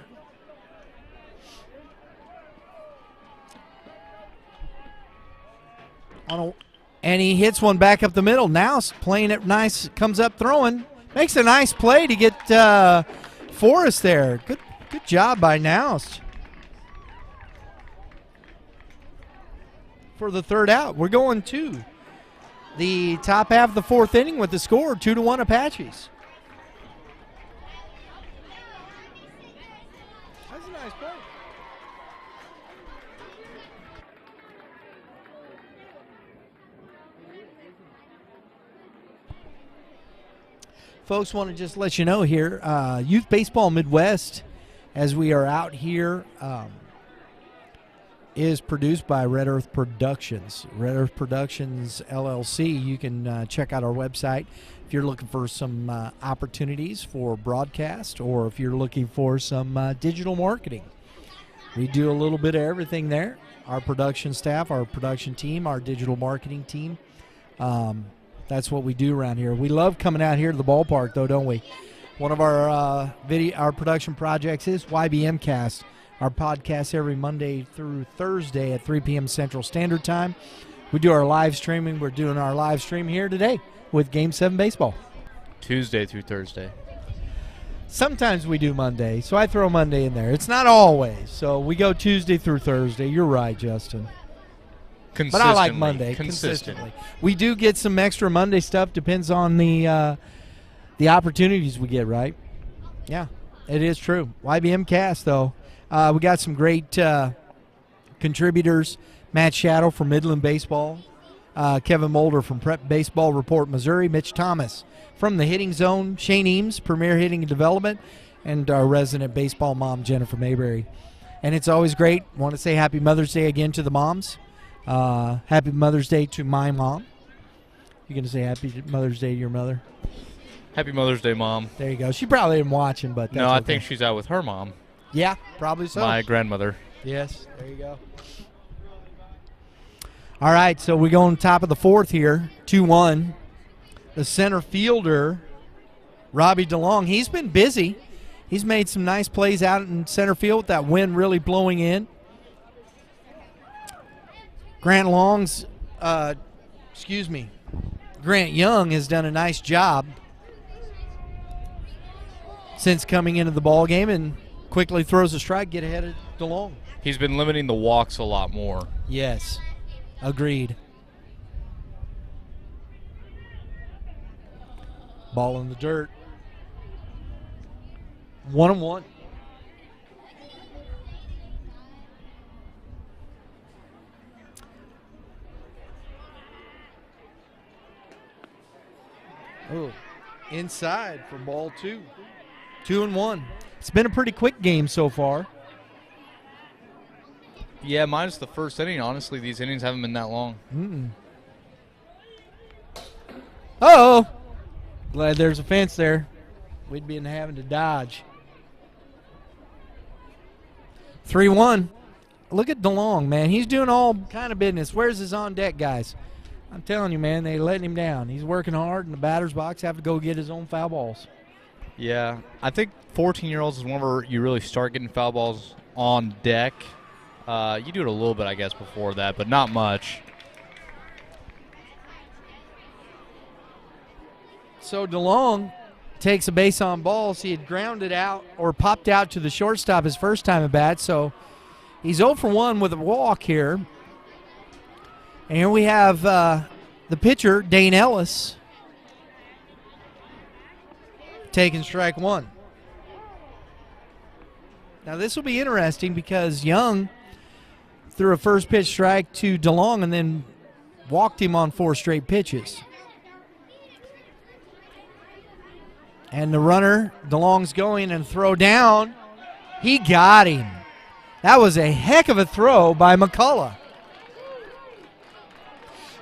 And he hits one back up the middle. Now playing it nice, comes up throwing. Makes a nice play to get Forrest there. Good job by Nouse for the third out. We're going to the top half of the 4th inning with the score 2-1 Apaches. That's a nice play. Folks, want to just let you know here, Youth Baseball Midwest, as we are out here, is produced by Red Earth Productions. Red Earth Productions, LLC. You can check out our website if you're looking for some opportunities for broadcast, or if you're looking for some digital marketing. We do a little bit of everything there. Our production staff, our production team, our digital marketing team. That's what we do around here. We love coming out here to the ballpark, though, don't we? One of our our production projects is YBMcast, our podcast every Monday through Thursday at 3 p.m. Central Standard Time. We do our live streaming. We're doing our live stream here today with Game 7 Baseball. Tuesday through Thursday. Sometimes we do Monday, so I throw Monday in there. It's not always. So we go Tuesday through Thursday. You're right, Justin. But I like Monday consistently. We do get some extra Monday stuff. Depends on the opportunities we get, right? Yeah, it is true. YBMcast, though. We got some great contributors. Matt Shadow from Midland Baseball. Kevin Moulder from Prep Baseball Report, Missouri. Mitch Thomas from the Hitting Zone. Shane Eames, Premier Hitting and Development. And our resident baseball mom, Jennifer Mayberry. And it's always great. Want to say Happy Mother's Day again to the moms. Happy Mother's Day to my mom. You going to say Happy Mother's Day to your mother? Happy Mother's Day, Mom. There you go. She probably isn't watching, but that's no, I okay. think she's out with her mom. Yeah, probably so. My grandmother. Yes, there you go. All right, so we go on top of the 4th here, 2-1. The center fielder, Robbie DeLong, he's been busy. He's made some nice plays out in center field with that wind really blowing in. Grant Young has done a nice job since coming into the ball game, and quickly throws a strike, get ahead of DeLong. He's been limiting the walks a lot more. Yes, agreed. Ball in the dirt. 1-1. Oh, inside for ball 2. 2-1. It's been a pretty quick game so far. Yeah, minus the first inning. Honestly, these innings haven't been that long. Uh-oh. Glad there's a fence there. We'd been having to dodge. 3-1. Look at DeLong, man. He's doing all kind of business. Where's his on-deck guys? I'm telling you, man, they letting him down. He's working hard, and the batter's box have to go get his own foul balls. Yeah, I think 14-year-olds is whenever you really start getting foul balls on deck. You do it a little bit, I guess, before that, but not much. So DeLong takes a base on balls. He had grounded out or popped out to the shortstop his first time at bat, so he's 0 for 1 with a walk here. And here we have the pitcher, Dane Ellis, taking strike 1. Now this will be interesting because Young threw a first pitch strike to DeLong and then walked him on 4 straight pitches. And the runner, DeLong's going and throw down. He got him. That was a heck of a throw by McCullough.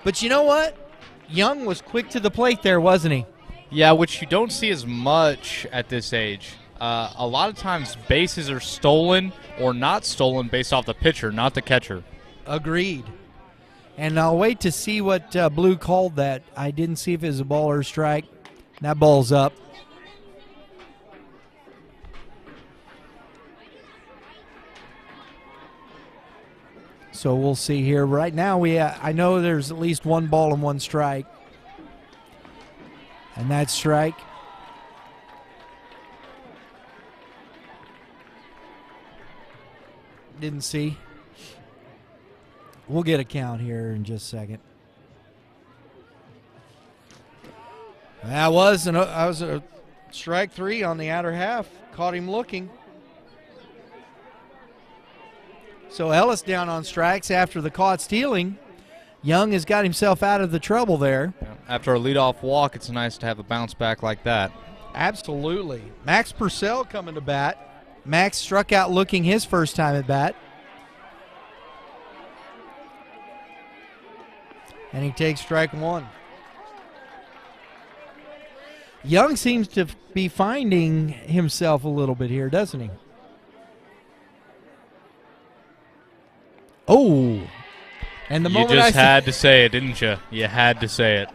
But you know what? Young was quick to the plate there, wasn't he? Yeah, which you don't see as much at this age. A lot of times bases are stolen or not stolen based off the pitcher, not the catcher. Agreed. And I'll wait to see what Blue called that. I didn't see if it was a ball or a strike. That ball's up. So we'll see here. Right now, I know there's at least 1 ball and 1 strike. And that strike. Didn't see. We'll get a count here in just a second. That was a strike 3 on the outer half. Caught him looking. So Ellis down on strikes after the caught stealing. Young has got himself out of the trouble there. After a leadoff walk, it's nice to have a bounce back like that. Absolutely. Max Purcell coming to bat. Max struck out looking his first time at bat. And he takes strike 1. Young seems to be finding himself a little bit here, doesn't he? Oh. And the you moment just had to say it, didn't you? You had to say it.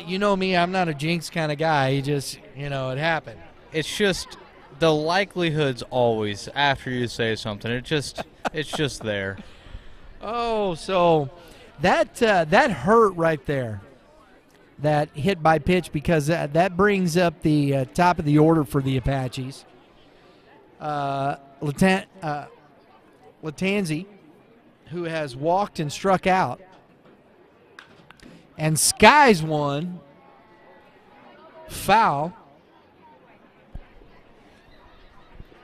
You know me, I'm not a jinx kind of guy. He just, it happened. It's just the likelihood's always after you say something. It's just there. Oh, so that hurt right there. That hit by pitch, because that brings up the top of the order for the Apaches. Latanzi, who has walked and struck out, and skies one foul.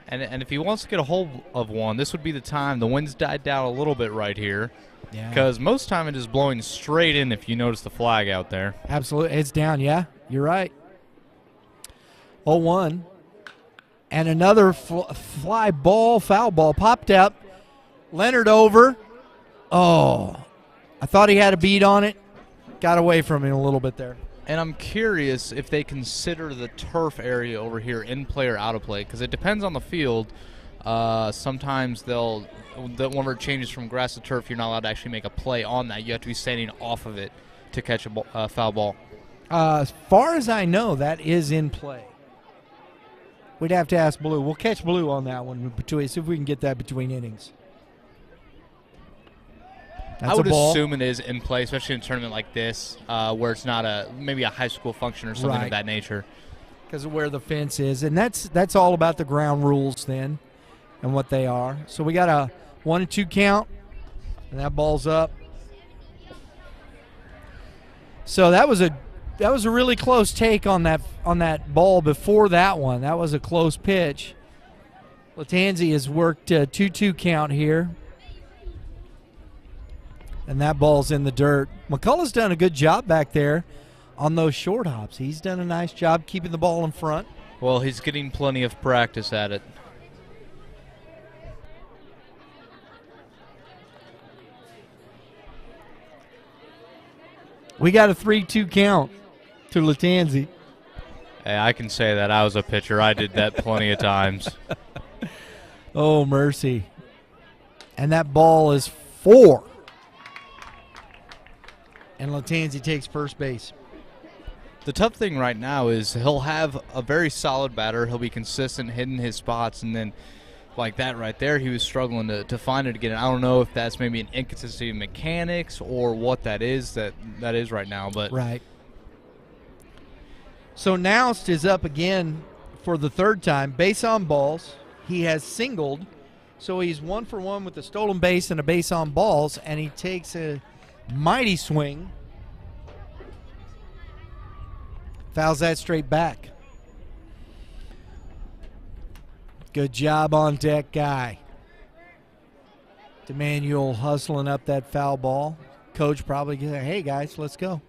And if he wants to get a hold of one, this would be the time. The wind's died down a little bit right here. Yeah. Because most time it is blowing straight in if you notice the flag out there. Absolutely. It's down, yeah. You're right. 0-1. And another fly ball, foul ball, popped up. Leonard over. Oh, I thought he had a beat on it. Got away from him a little bit there. And I'm curious if they consider the turf area over here in play or out of play, because it depends on the field. Sometimes whenever it changes from grass to turf, you're not allowed to actually make a play on that. You have to be standing off of it to catch a foul ball. As far as I know, that is in play. We'd have to ask Blue. We'll catch Blue on that one, see if we can get that between innings. That's I would a ball. assume it is in play, especially in a tournament like this, where it's not maybe a high school function or something of that nature. because of where the fence is. And that's all about the ground rules then and what they are. So we got a 1-2 count, and that ball's up. So that was a really close take on that ball before that one. That was a close pitch. Latanzi has worked a 2-2 count here. And that ball's in the dirt. McCullough's done a good job back there on those short hops. He's done a nice job keeping the ball in front. Well, he's getting plenty of practice at it. We got a 3-2 count to Latanzi. Hey, I can say that. I was a pitcher. I did that plenty of times. Oh, mercy. And that ball is 4. And Latanzi takes first base. The tough thing right now is he'll have a very solid batter. He'll be consistent hitting his spots, and then like that right there, he was struggling to find it again. I don't know if that's maybe an inconsistency of mechanics or what that is right now. But right. So Noust is up again for the third time. Base on balls. He has singled, so he's 1 for 1 with a stolen base and a base on balls, and he takes a mighty swing. Fouls that straight back. Good job on deck guy. D'Emanuel hustling up that foul ball. Coach probably gets, hey guys, let's go.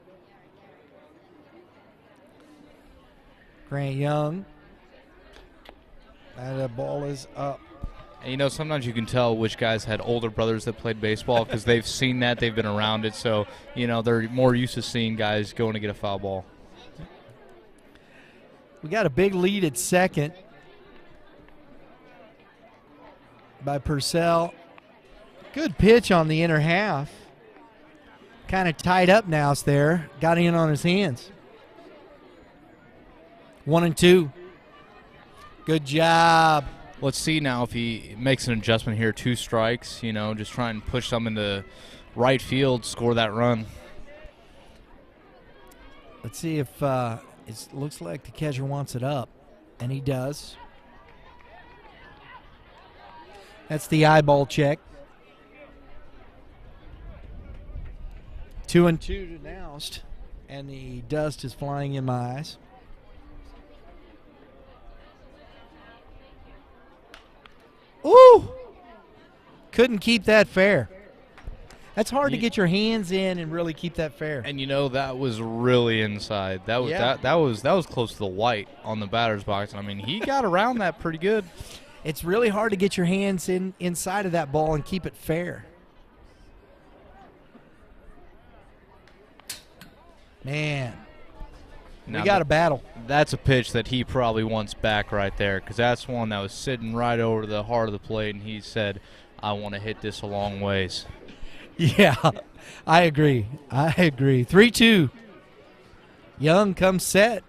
Grant Young. That ball is up. And, you know, sometimes you can tell which guys had older brothers that played baseball because they've seen that, they've been around it. So, you know, they're more used to seeing guys going to get a foul ball. We got a big lead at second by Purcell. Good pitch on the inner half. Kind of tied up Nouse there. Got in on his hands. 1-2. Good job. Let's see now if he makes an adjustment here. 2 strikes, you know, just try and push them into right field, score that run. Let's see if it looks like the catcher wants it up, and he does. That's the eyeball check. 2-2 to Noust, and the dust is flying in my eyes. Ooh! Couldn't keep that fair. That's hard to get your hands in and really keep that fair. And, you know, that was really inside. That was that was close to the white on the batter's box. I mean, he got around that pretty good. It's really hard to get your hands inside of that ball and keep it fair. Man, we got a battle. That's a pitch that he probably wants back right there because that's one that was sitting right over the heart of the plate, and he said, I want to hit this a long ways. Yeah, I agree. 3-2. Young comes set,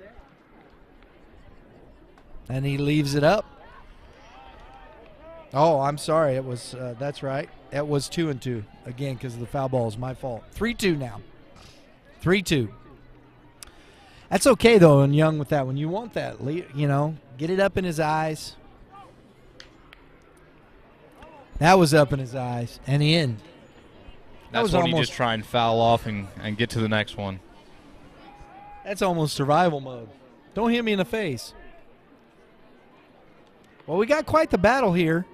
and he leaves it up. Oh, I'm sorry. It was that's right. It was 2-2 again because the foul ball is my fault. 3-2 now. 3-2. That's okay though, and Young with that one. You want that, you know, get it up in his eyes. That was up in his eyes and in. That's when you just try and foul off and get to the next one. That's almost survival mode. Don't hit me in the face. Well, we got quite the battle here.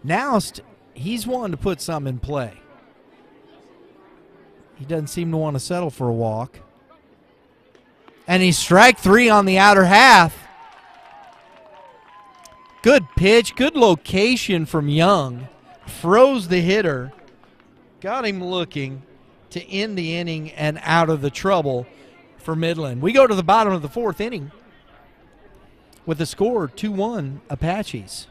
Noust, he's wanting to put something in play. He doesn't seem to want to settle for a walk. And he's strike 3 on the outer half. Good pitch, good location from Young. Froze the hitter. Got him looking to end the inning and out of the trouble for Midland. We go to the bottom of the 4th inning with the score 2-1 Apaches.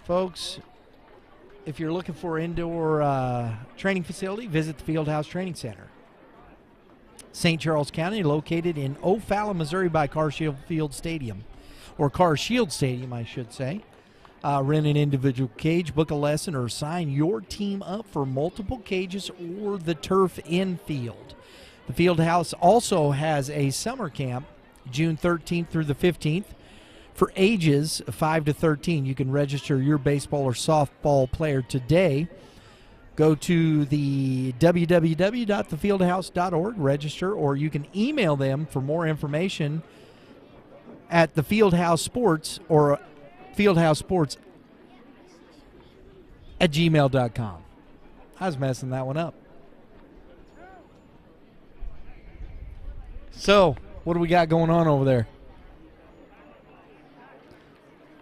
Folks, if you're looking for an indoor training facility, visit the Fieldhouse Training Center. St. Charles County, located in O'Fallon, Missouri by Carshield Field Stadium. or Car Shield Stadium, I should say. Rent an individual cage, book a lesson, or sign your team up for multiple cages or the turf infield. The Field House also has a summer camp, June 13th through the 15th, for ages 5 to 13. You can register your baseball or softball player today. Go to the www.thefieldhouse.org, register, or you can email them for more information at the Fieldhouse Sports or fieldhousesports@gmail.com. I was messing that one up. So, what do we got going on over there?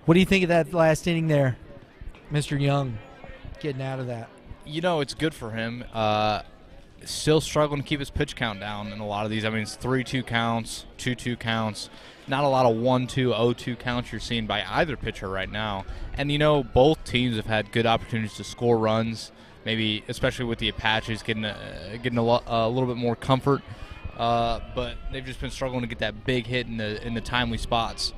What do you think of that last inning there, Mr. Young, getting out of that? You know, it's good for him. Still struggling to keep his pitch count down in a lot of these. I mean, it's 3-2 counts, 2-2 counts. Not a lot of 1-2, 0-2 counts you're seeing by either pitcher right now. And, you know, both teams have had good opportunities to score runs, maybe especially with the Apaches getting a little bit more comfort. But they've just been struggling to get that big hit in the timely spots.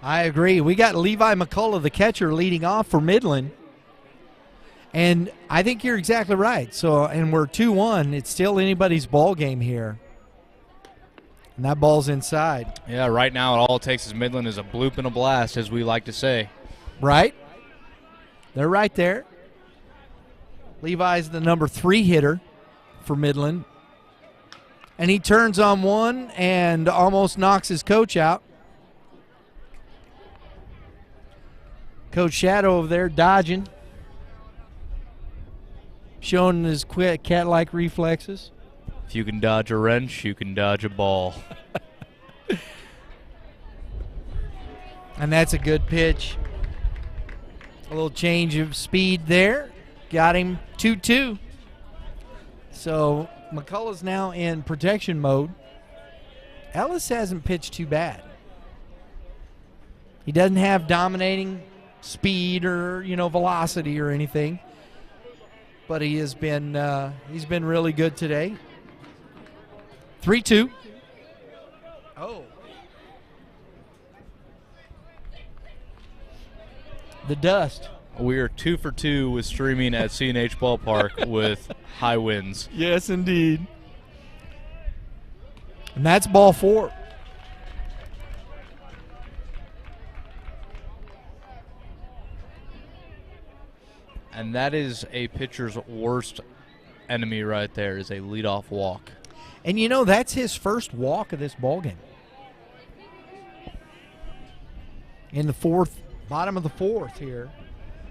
I agree. We got Levi McCullough, the catcher, leading off for Midland. And I think you're exactly right. So, and we're 2-1. It's still anybody's ball game here. And that ball's inside. Yeah, right now all it takes is Midland is a bloop and a blast, as we like to say. Right? They're right there. Levi's the number 3 hitter for Midland. And he turns on one and almost knocks his coach out. Coach Shadow over there dodging. Showing his quick cat-like reflexes. If you can dodge a wrench, you can dodge a ball. And that's a good pitch. A little change of speed there. Got him 2-2. So McCullough's now in protection mode. Ellis hasn't pitched too bad. He doesn't have dominating speed or, velocity or anything. But he has been he's been really good today. 3-2. Oh. The dust. We are 2 for 2 with streaming at C&H Ballpark with high winds. Yes, indeed. And that's ball 4. And that is a pitcher's worst enemy right there, is a leadoff walk. And that's his first walk of this ballgame. In the bottom of the fourth here.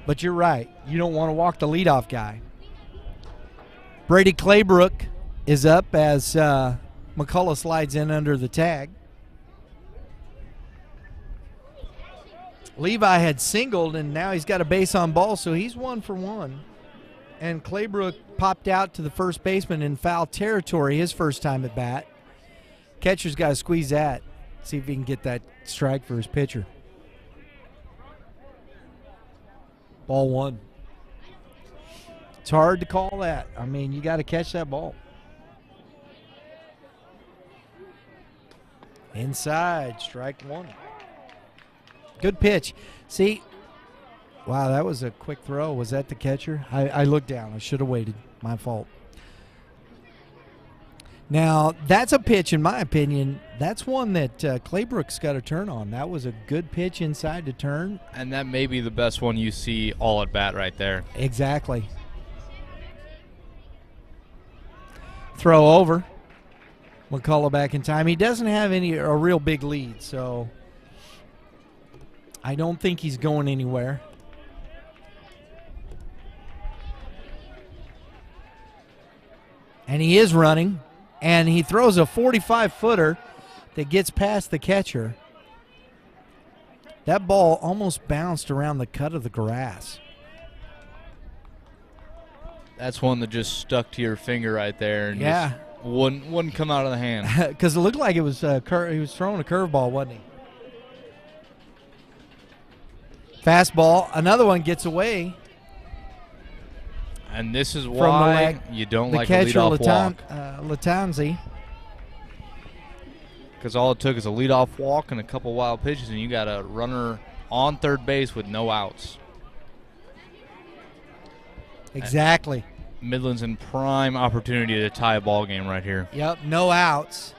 But you're right. You don't want to walk the leadoff guy. Brady Claybrook is up as McCullough slides in under the tag. Levi had singled, and now he's got a base on ball, so he's 1 for 1. And Claybrook popped out to the first baseman in foul territory his first time at bat. Catcher's got to squeeze that, see if he can get that strike for his pitcher. Ball 1. It's hard to call that. I mean, you got to catch that ball. Inside, strike 1. Good pitch. See, wow, that was a quick throw. Was that the catcher? I looked down. I should have waited. My fault. Now, that's a pitch, in my opinion. That's one that Claybrook's got to turn on. That was a good pitch inside to turn. And that may be the best one you see all at bat right there. Exactly. Throw over. McCullough back in time. He doesn't have a real big lead, so I don't think he's going anywhere. And he is running, and he throws a 45-footer that gets past the catcher. That ball almost bounced around the cut of the grass. That's one that just stuck to your finger right there and just wouldn't come out of the hand. Because it looked like it was he was throwing a curveball, wasn't he? Fastball. Another one gets away. And this is why you don't like a leadoff walk. Latanzi. Because all it took is a leadoff walk and a couple wild pitches, and you got a runner on third base with no outs. Exactly. Midland's in prime opportunity to tie a ball game right here. Yep, no outs.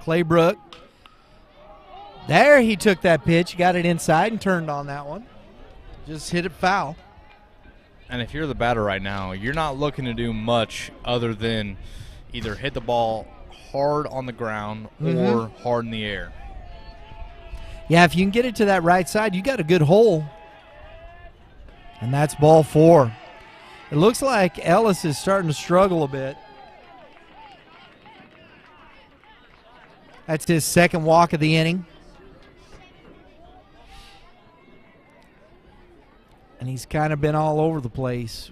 Claybrook. There he took that pitch, got it inside and turned on that one. Just hit it foul. And if you're the batter right now, you're not looking to do much other than either hit the ball hard on the ground or hard in the air. Yeah, if you can get it to that right side, you got a good hole. And that's ball 4. It looks like Ellis is starting to struggle a bit. That's his second walk of the inning. And he's kind of been all over the place.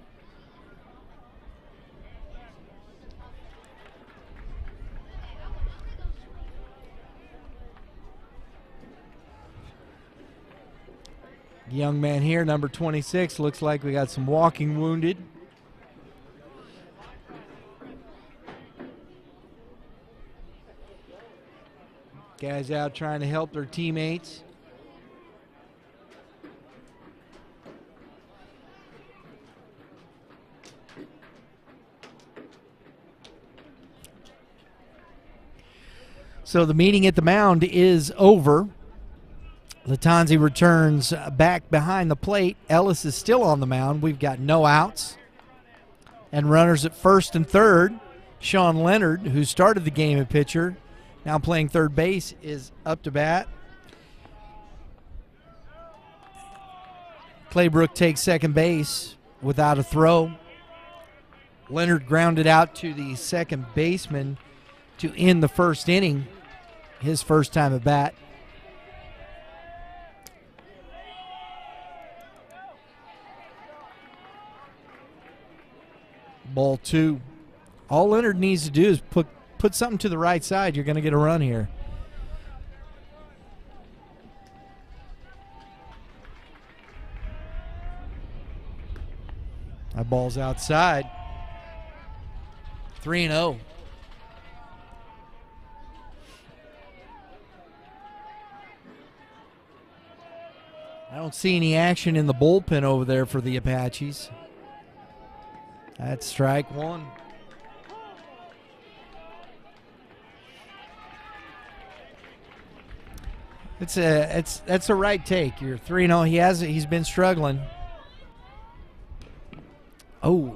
Young man here, number 26, looks like we got some walking wounded. Guys out trying to help their teammates. So the meeting at the mound is over. Latanzi returns back behind the plate. Ellis is still on the mound. We've got no outs. And runners at first and third. Sean Leonard, who started the game at pitcher, now playing third base, is up to bat. Claybrook takes second base without a throw. Leonard grounded out to the second baseman to end the first inning, his first time at bat. Ball 2. All Leonard needs to do is put something to the right side. You're going to get a run here. That ball's outside. 3-0. I don't see any action in the bullpen over there for the Apaches. That's strike 1. That's a right take. You're 3-0. He's been struggling. Oh.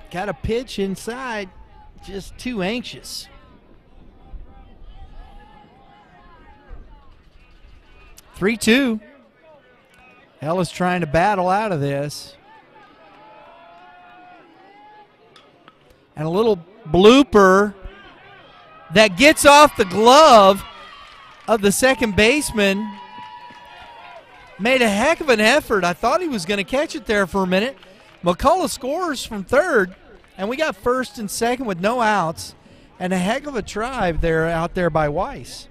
Got a pitch inside. Just too anxious. (3-2). Ellis trying to battle out of this. And a little blooper that gets off the glove of the second baseman. Made a heck of an effort. I thought he was going to catch it there for a minute. McCullough scores from third, and we got first and second with no outs. And a heck of a try there out there by Weiss.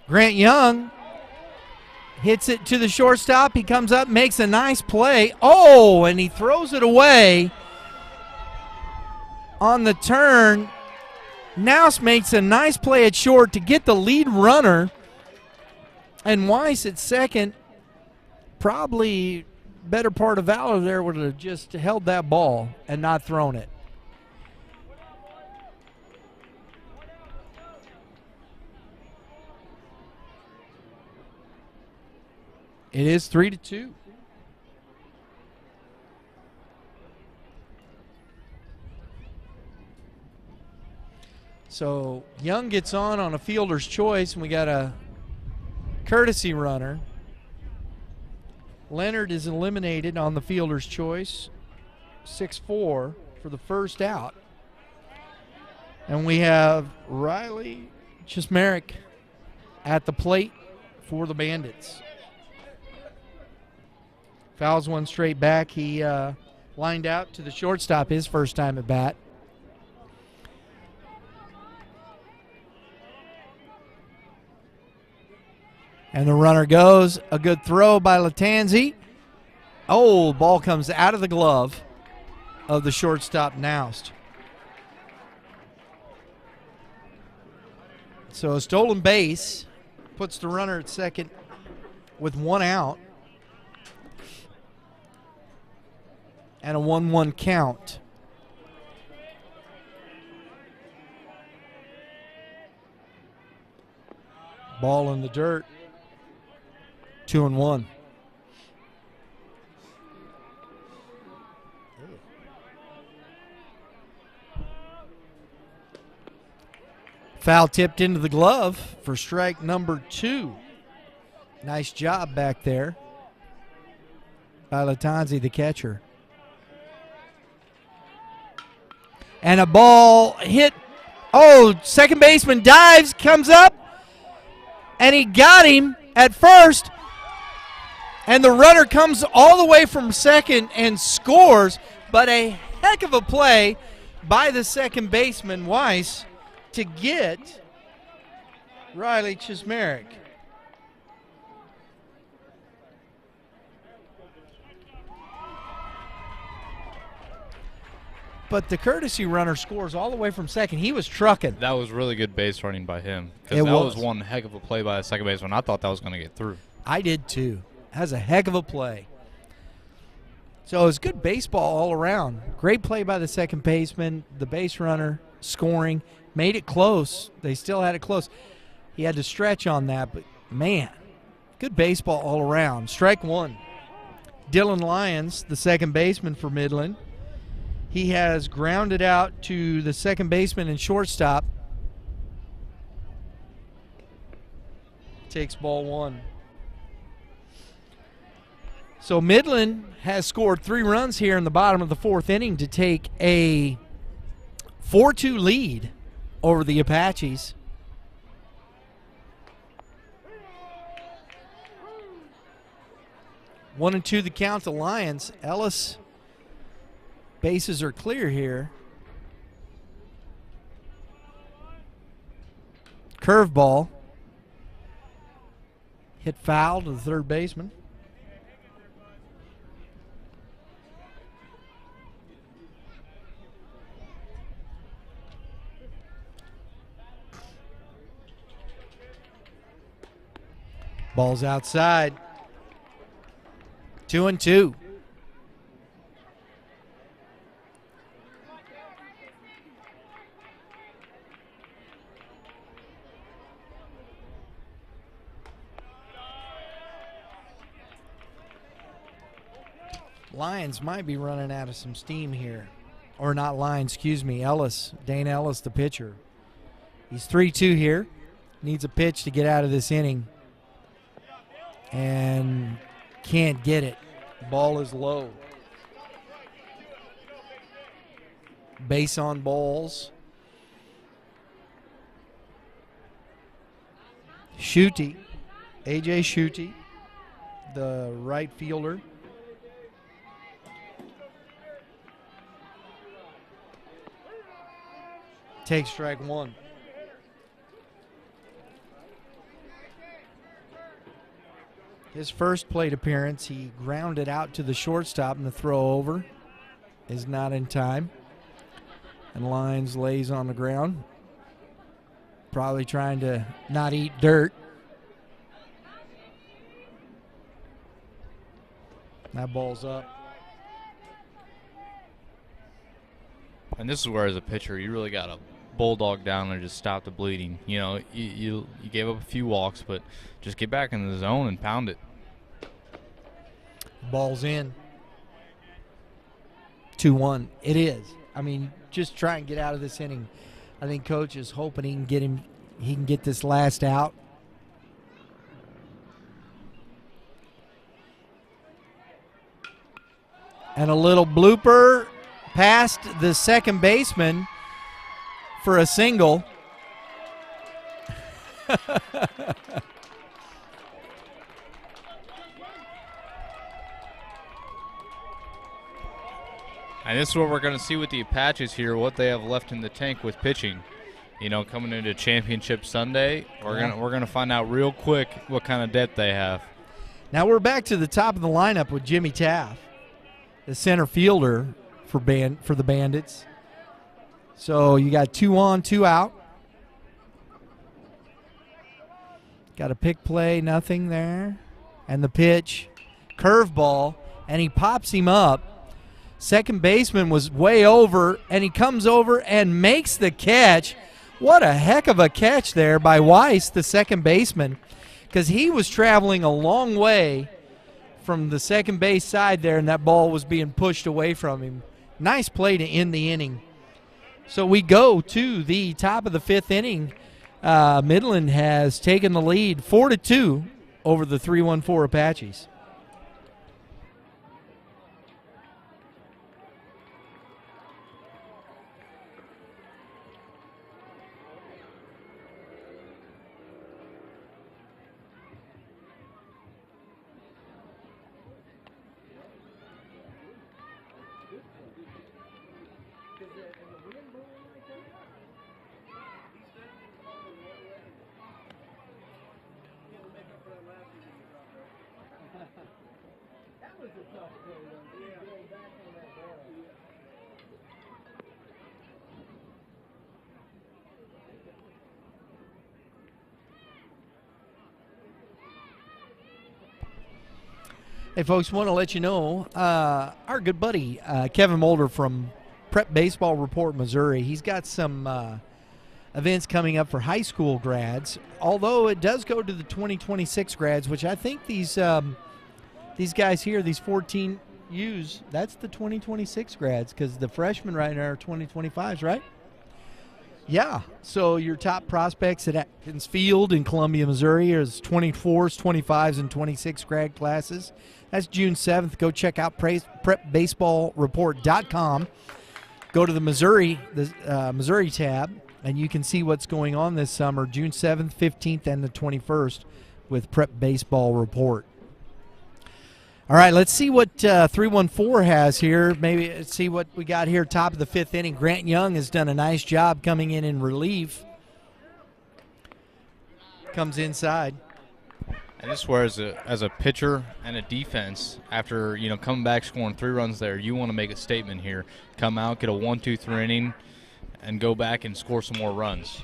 Grant Young hits it to the shortstop. He comes up, makes a nice play. Oh, and he throws it away on the turn. Nouse makes a nice play at short to get the lead runner. And Weiss at second, probably better part of valor there would have just held that ball and not thrown it. It is 3-2. So Young gets on a fielder's choice, and we got a courtesy runner. Leonard is eliminated on the fielder's choice, 6-4 for the first out. And we have Riley Chismerick at the plate for the Bandits. Fouls one straight back. He lined out to the shortstop his first time at bat. And the runner goes. A good throw by Latanzi. Oh, ball comes out of the glove of the shortstop Noust. So a stolen base puts the runner at second with 1 out. And a 1-1 count. Ball in the dirt. 2-1. Foul tipped into the glove for strike number 2. Nice job back there by Latanzi, the catcher. And a ball hit. Oh, second baseman dives, comes up, and he got him at first. And the runner comes all the way from second and scores, but a heck of a play by the second baseman, Weiss, to get Riley Chismerick. But the courtesy runner scores all the way from second. He was trucking. That was really good base running by him. Because that was one heck of a play by the second baseman. I thought that was going to get through. I did too. That was a heck of a play. So it was good baseball all around. Great play by the second baseman, the base runner scoring. Made it close. They still had it close. He had to stretch on that, but man, good baseball all around. Strike 1. Dylan Lyons, the second baseman for Midland. He has grounded out to the second baseman and shortstop. Takes ball 1. So Midland has scored 3 runs here in the bottom of the 4th inning to take a 4-2 lead over the Apaches. One and 2 the count to Lions. Ellis, bases are clear here. Curveball. Hit foul to the third baseman. Ball's outside. 2-2. Lions might be running out of some steam here. Or not Lions, excuse me. Ellis. Dane Ellis, the pitcher. He's 3-2 here. Needs a pitch to get out of this inning. And can't get it. Ball is low. Base on balls. Schutte, A.J. Schutte, the right fielder. Takes strike 1. His first plate appearance, he grounded out to the shortstop, and the throw over is not in time. And Lyons lays on the ground, probably trying to not eat dirt. That ball's up. And this is where, as a pitcher, you really got to bulldog down and just stop the bleeding. You know, you gave up a few walks, but just get back in the zone and pound it. Ball's in. 2-1. It is. I mean, just try and get out of this inning. I think Coach is hoping he can get this last out. And a little blooper past the second baseman for a single. And this is what we're going to see with the Apaches here, what they have left in the tank with pitching. coming into Championship Sunday, we're gonna find out real quick what kind of depth they have. Now we're back to the top of the lineup with Jimmy Taft, the center fielder for the Bandits. So you got 2 on, 2 out. Got a pick play, nothing there. And the pitch, curveball, and he pops him up. Second baseman was way over, and he comes over and makes the catch. What a heck of a catch there by Weiss, the second baseman, because he was traveling a long way from the second base side there, and that ball was being pushed away from him. Nice play to end the inning. So we go to the top of the 5th inning. Midland has taken the lead 4-2 over the 3-1-4 Apaches. Hey, folks, want to let you know our good buddy Kevin Moulder from Prep Baseball Report, Missouri. He's got some events coming up for high school grads, although it does go to the 2026 grads, which I think these guys here, these 14 U's, that's the 2026 grads, because the freshmen right now are 2025s, right? Yeah, so your top prospects at Atkins Field in Columbia, Missouri is 24s, 25s, and 26 grad classes. That's June 7th. Go check out prepbaseballreport.com. Go to the Missouri tab, and you can see what's going on this summer, June 7th, 15th, and the 21st with Prep Baseball Report. All right, let's see what 314 has here. Maybe let's see what we got here, top of the 5th inning. Grant Young has done a nice job coming in relief. Comes inside. And this is where, as a pitcher and a defense, after coming back scoring 3 runs there, you want to make a statement here. Come out, get a 1-2-3 inning, and go back and score some more runs.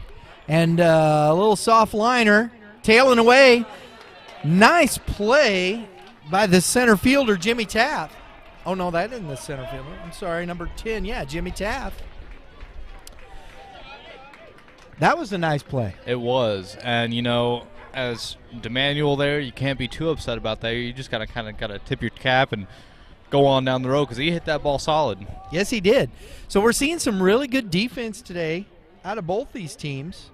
And a little soft liner, tailing away. Nice play by the center fielder, Jimmy Taft. Oh, no, that isn't the center fielder. I'm sorry, number 10. Yeah, Jimmy Taft. That was a nice play. It was. And, as DeManuel there, you can't be too upset about that. You just got to tip your cap and go on down the road because he hit that ball solid. Yes, he did. So we're seeing some really good defense today out of both these teams.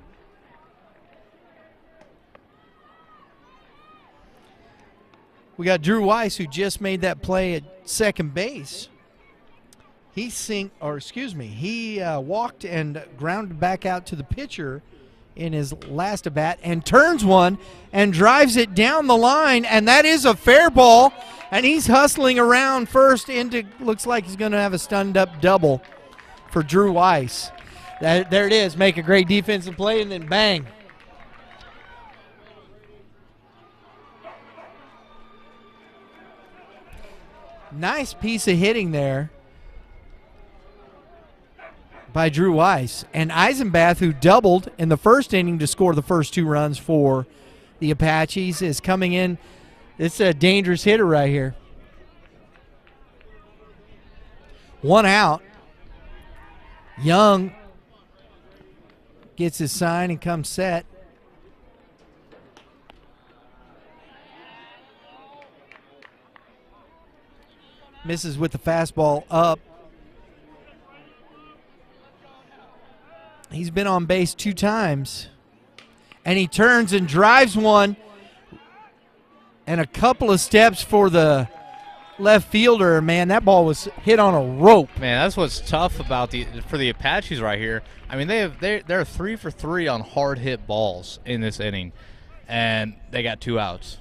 We got Drew Weiss, who just made that play at second base. He walked and grounded back out to the pitcher in his last at bat and turns one and drives it down the line, and that is a fair ball, and he's hustling around first into, looks like he's going to have a stunned-up double for Drew Weiss. There it is. Make a great defensive play, and then bang. Nice piece of hitting there by Drew Weiss. And Eisenbath, who doubled in the first inning to score the first 2 runs for the Apaches, is coming in. It's a dangerous hitter right here. 1 out. Young gets his sign and comes set. Misses with the fastball up. He's been on base 2 times. And he turns and drives one. And a couple of steps for the left fielder. Man, that ball was hit on a rope. Man, that's what's tough for the Apaches right here. I mean, they're 3 for 3 on hard hit balls in this inning, and they got 2 outs.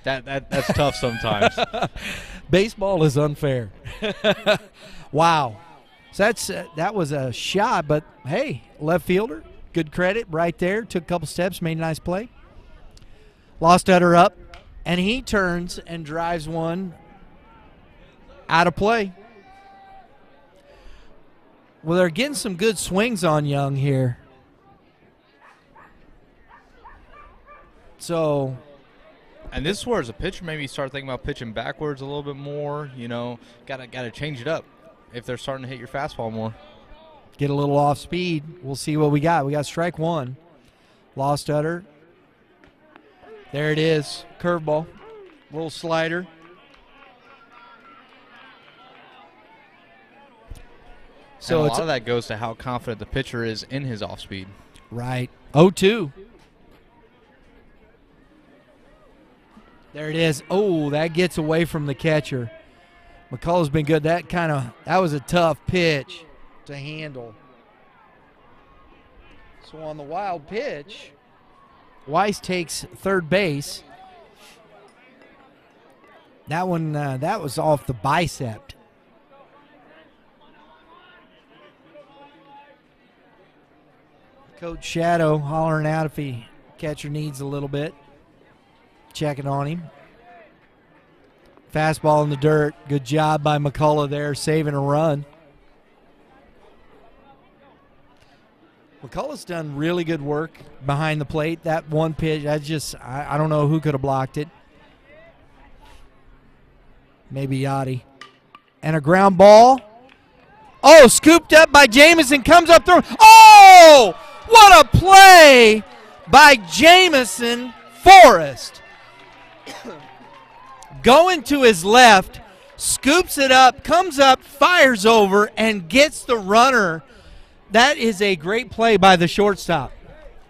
That's tough sometimes. Baseball is unfair. Wow. So that was a shot, but hey, left fielder good credit right there. Took a couple steps, made a nice play. Lost Utter up, and he turns and drives one out of play. Well, they're getting some good swings on Young here. So, and this is where, as a pitcher, maybe you start thinking about pitching backwards a little bit more. You know, gotta change it up if they're starting to hit your fastball more. Get a little off speed. We'll see what we got. We got strike one. Lost Utter. There it is. Curveball. Little slider. So a lot of that goes to how confident the pitcher is in his off speed. Right. 0-2. There it is. Oh, that gets away from the catcher. McCullough's been good. That was a tough pitch to handle. So on the wild pitch, Weiss takes third base. That one, that was off the bicep. Coach Shadow hollering out if he catcher needs a little bit. Checking on him. Fastball in the dirt. Good job by McCullough there, saving a run. McCullough's done really good work behind the plate. That one pitch, I don't know who could have blocked it. Maybe Yachty. And a ground ball. Oh, scooped up by Jamison, comes up through. Oh, what a play by Jamison Forrest. Going to his left, scoops it up, comes up, fires over, and gets the runner. That is a great play by the shortstop.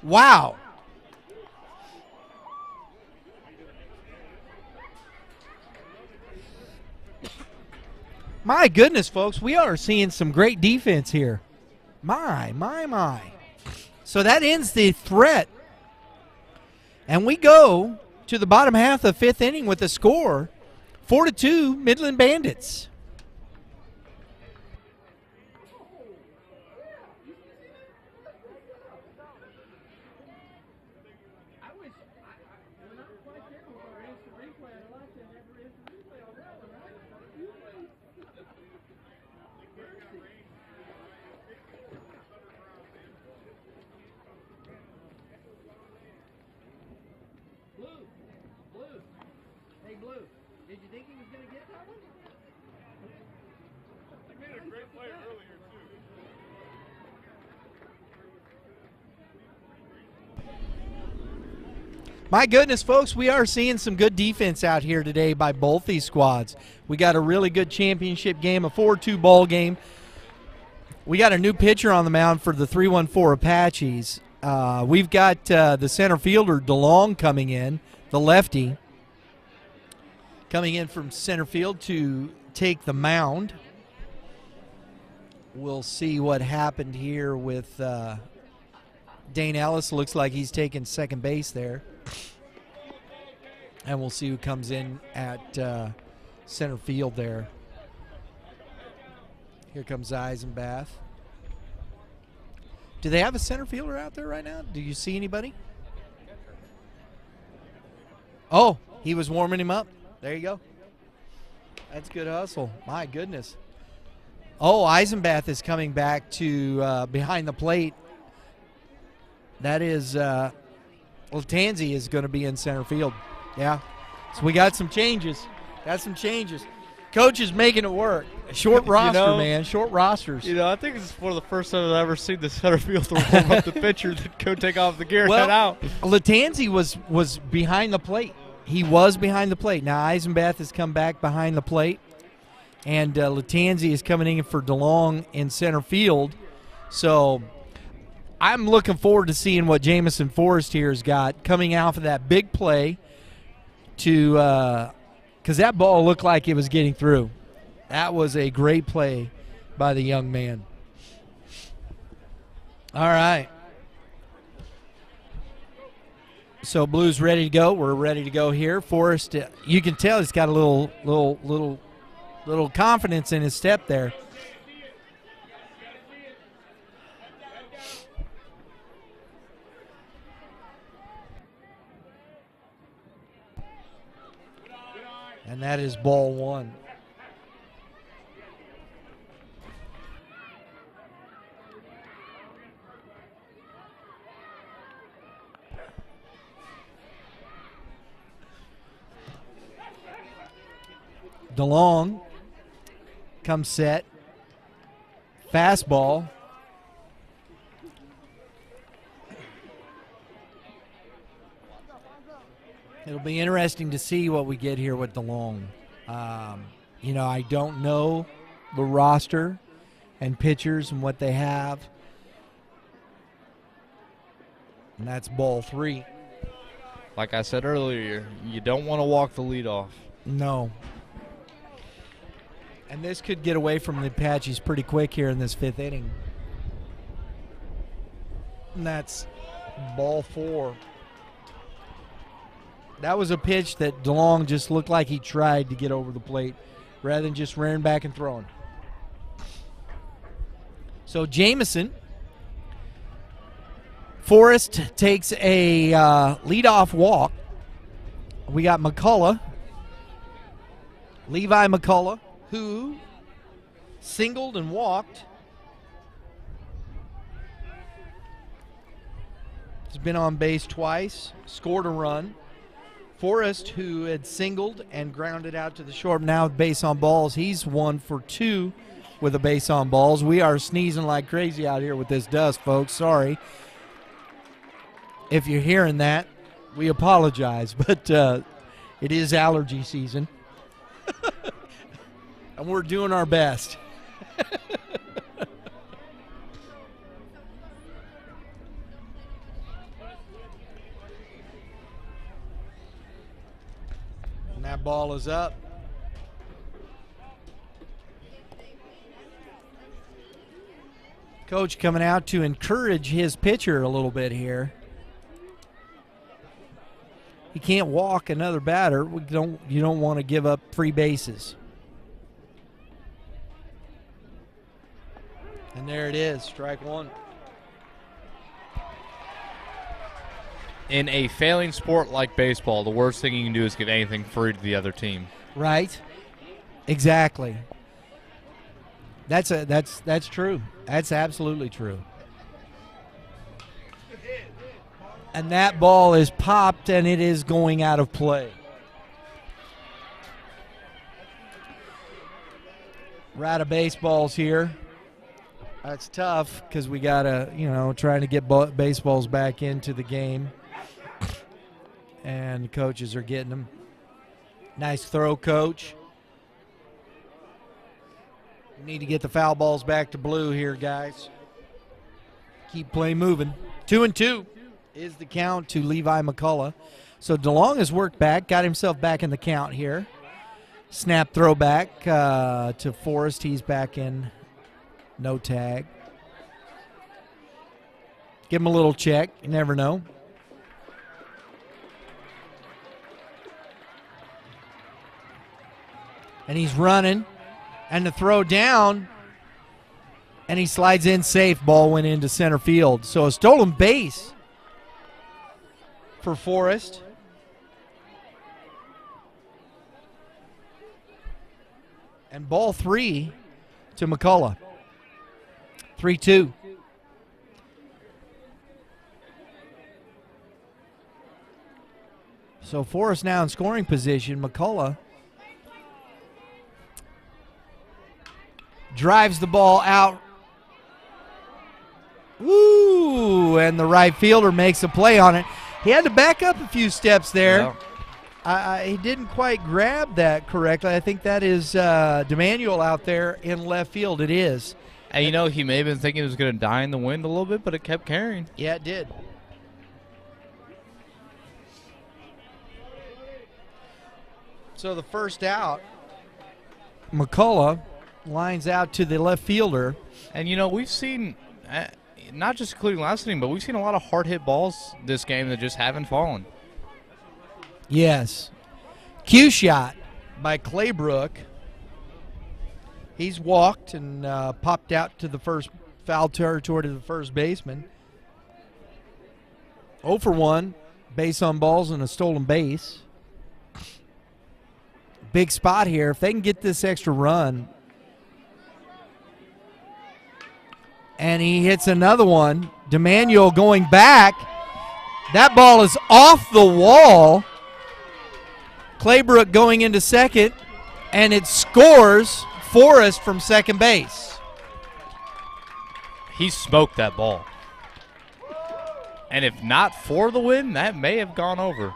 Wow. My goodness, folks, we are seeing some great defense here. My. So that ends the threat. And we go to the bottom half of the fifth inning with a score, 4-2, Midland Bandits. My goodness, folks, we are seeing some good defense out here today by both these squads. We got a really good championship game, a 4-2 ball game. We got a new pitcher on the mound for the 3-1-4 Apaches. We've got the center fielder, DeLong, coming in, the lefty, coming in from center field to take the mound. We'll see what happened here with Dane Ellis. Looks like he's taking second base there. And we'll see who comes in at center field there. Here comes Eisenbath. Do they have a center fielder out there right now? Do you see anybody? Oh, he was warming him up. There you go. That's good hustle. My goodness. Oh, Eisenbath is coming back to behind the plate. That is, Latanzi is going to be in center field. Yeah. So we got some changes. Coach is making it work. Short roster, man. Short rosters. I think this is one of the first times I've ever seen the center fielder warm up the pitcher that go take off the gear and head out. Latanzi was behind the plate. He was behind the plate. Now Eisenbath has come back behind the plate. And Latanzi is coming in for DeLong in center field. So I'm looking forward to seeing what Jamison Forrest here has got coming out of that big play to because that ball looked like it was getting through. That was a great play by the young man. All right. So Blue's ready to go. We're ready to go here. Forrest, you can tell he's got a little confidence in his step there. And that is ball one. DeLong comes set. Fastball. It'll be interesting to see what we get here with DeLong. I don't know the roster and pitchers and what they have. And that's ball three. Like I said earlier, you don't want to walk the leadoff. No. And this could get away from the Apaches pretty quick here in this fifth inning. And that's ball four. That was a pitch that DeLong just looked like he tried to get over the plate rather than just rearing back and throwing. So Jamison. Forrest takes a leadoff walk. We got McCullough. Levi McCullough, who singled and walked. He's been on base twice, scored a run. Forrest, who had singled and grounded out to the short, now with base on balls. He's 1 for 2 with a base on balls. We are sneezing like crazy out here with this dust, folks. Sorry. If you're hearing that, we apologize, but it is allergy season. And we're doing our best. And that ball is up. Coach coming out to encourage his pitcher a little bit here. He can't walk another batter. You don't want to give up free bases. And there it is, strike one. In a failing sport like baseball, the worst thing you can do is give anything free to the other team. Right. Exactly. That's true. That's absolutely true. And that ball is popped, and it is going out of play. We're out of baseballs here. That's tough because we got to, trying to get baseballs back into the game. And the coaches are getting them. Nice throw, coach. We need to get the foul balls back to blue here, guys. Keep play moving. 2-2 is the count to Levi McCullough. So DeLong has worked back, got himself back in the count here. Snap throw back to Forrest. He's back in. No tag. Give him a little check. You never know. And he's running. And the throw down. And he slides in safe. Ball went into center field. So a stolen base for Forrest. And ball three to McCullough. 3-2. So Forrest now in scoring position. McCullough drives the ball out. Woo! And the right fielder makes a play on it. He had to back up a few steps there. Yeah. He didn't quite grab that correctly. I think that is DeManuel out there in left field. It is. And he may have been thinking it was going to die in the wind a little bit, but it kept carrying. Yeah, it did. So the first out, McCullough lines out to the left fielder. And, we've seen, not just including last inning, but we've seen a lot of hard-hit balls this game that just haven't fallen. Yes. Cue shot by Claybrook. He's walked and popped out to the first foul territory to the first baseman. 0 for 1, base on balls and a stolen base. big spot here. If they can get this extra run. And he hits another one. DeManuel going back. That ball is off the wall. Claybrook going into second. And it scores Forrest from second base. He smoked that ball. And if not for the wind, that may have gone over.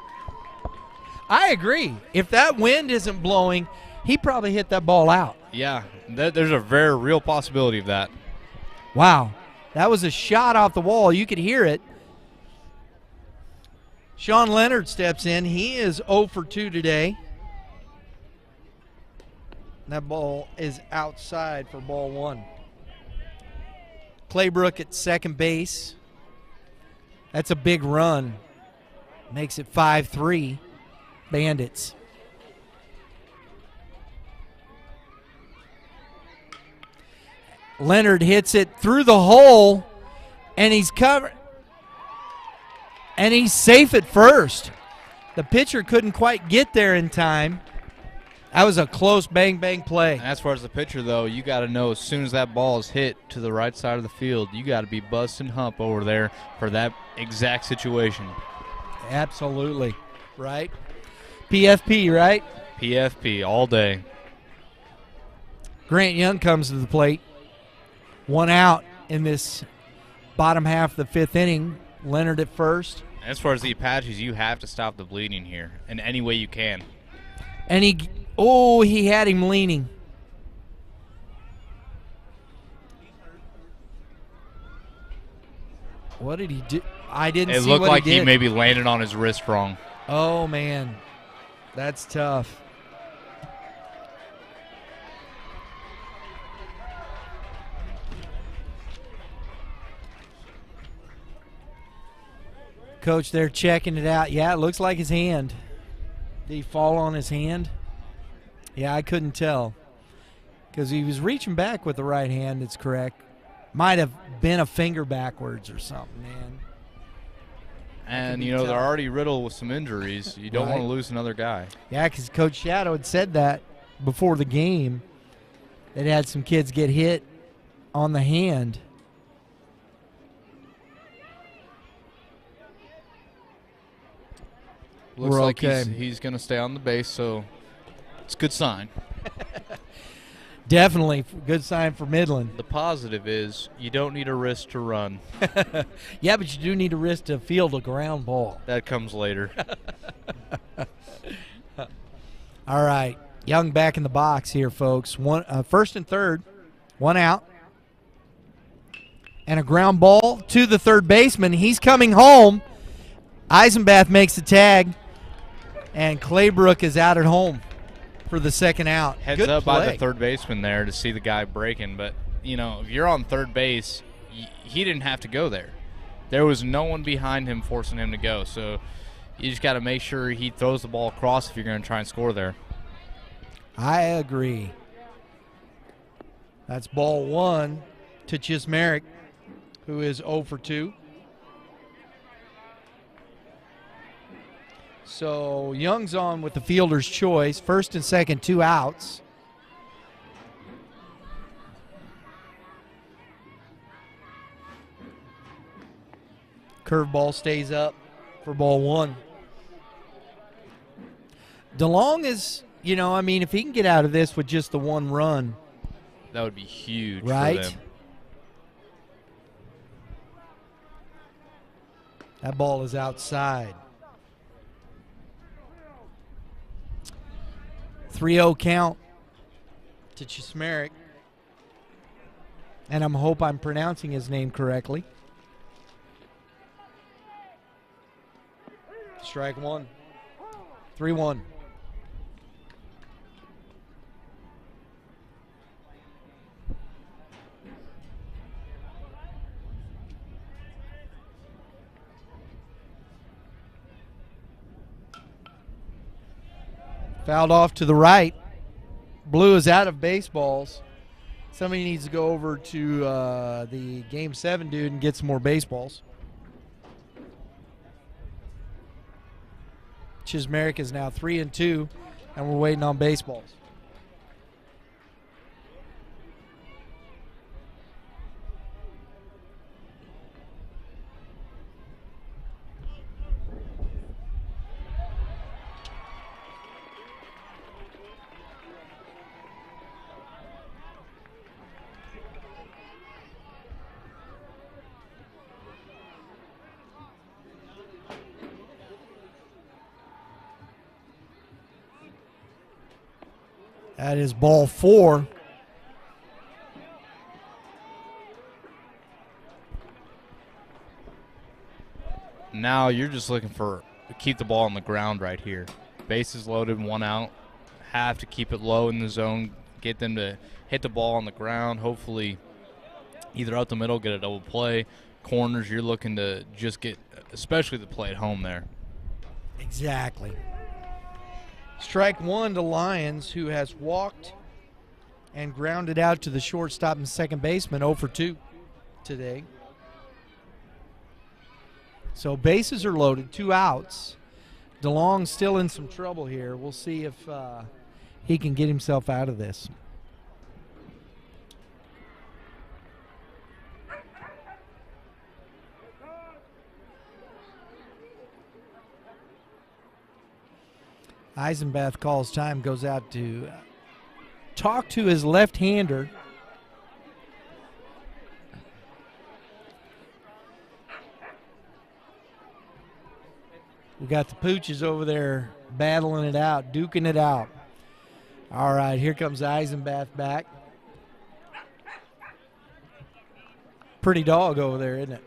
I agree. If that wind isn't blowing, he probably hit that ball out. Yeah, there's a very real possibility of that. Wow. That was a shot off the wall. You could hear it. Sean Leonard steps in. He is 0 for 2 today. That ball is outside for ball one. Claybrook at second base. That's a big run. Makes it 5-3. Bandits. Leonard hits it through the hole, and he's covered. And he's safe at first. The pitcher couldn't quite get there in time. That was a close bang-bang play. As far as the pitcher, though, you got to know as soon as that ball is hit to the right side of the field, you got to be busting hump over there for that exact situation. Absolutely. Right? PFP, right? PFP all day. Grant Young comes to the plate. 1 out in this bottom half of the fifth inning. Leonard at first. As far as the Apaches, you have to stop the bleeding here in any way you can. And he had him leaning. What did he do? I didn't see what he did. It looked like he maybe landed on his wrist wrong. Oh, man. That's tough. Coach, they're checking it out. Yeah, it looks like his hand. Did he fall on his hand? Yeah, I couldn't tell. Because he was reaching back with the right hand, it's correct. Might have been a finger backwards or something, man. And, you know, they're already riddled with some injuries. You don't want to lose another guy. Yeah, because Coach Shadow had said that before the game. They'd had some kids get hit on the hand. Looks like he's going to stay on the base, so it's a good sign. Definitely good sign for Midland. The positive is you don't need a wrist to run. Yeah, but you do need a wrist to field a ground ball. That comes later. All right. Young back in the box here, folks. First and third, 1 out. And a ground ball to the third baseman. He's coming home. Eisenbath makes the tag. And Claybrook is out at home for the second out. Heads up by the third baseman there to see the guy breaking. But, you know, if you're on third base, he didn't have to go there. There was no one behind him forcing him to go. So you just got to make sure he throws the ball across if you're going to try and score there. I agree. That's ball one to Chismerick, who is 0 for 2. So Young's on with the fielder's choice. First and second, 2 outs. Curveball stays up for ball one. DeLong is, you know, I mean, if he can get out of this with just the 1 run. That would be huge for right? them. That ball is outside. 3-0 count to Chismerick. And I hope I'm pronouncing his name correctly. Strike one. 3-1. Fouled off to the right. Blue is out of baseballs. Somebody needs to go over to the Game 7 dude and get some more baseballs. Chismerick is now 3-2 and we're waiting on baseballs. That is ball 4. Now you're just looking for keep the ball on the ground right here. Bases loaded, 1 out. Have to keep it low in the zone, get them to hit the ball on the ground. Hopefully either out the middle, get a double play. Corners, you're looking to just get, especially the play at home there. Exactly. Strike 1 to Lyons, who has walked and grounded out to the shortstop and second baseman, 0 for 2 today. So bases are loaded, 2 outs. DeLong's still in some trouble here. We'll see if he can get himself out of this. Eisenbath calls time, goes out to talk to his left-hander. We got the Pooches over there battling it out, duking it out. All right, here comes Eisenbath back. Pretty dog over there, isn't it?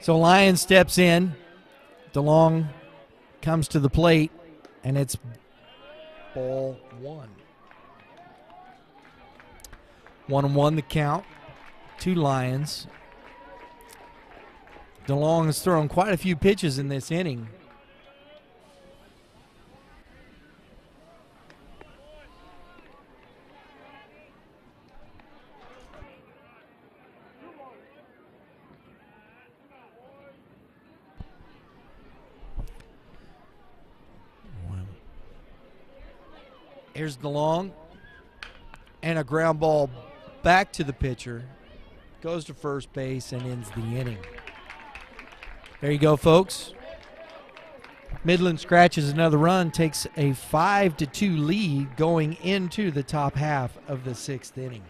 So Lyons steps in. DeLong comes to the plate, and it's ball 1. 1-1 the count. 2 Lyons. DeLong has thrown quite a few pitches in this inning. Here's DeLong, and a ground ball back to the pitcher. Goes to first base and ends the inning. There you go, folks. Midland scratches another run, takes a 5-2 lead going into the top half of the 6th inning.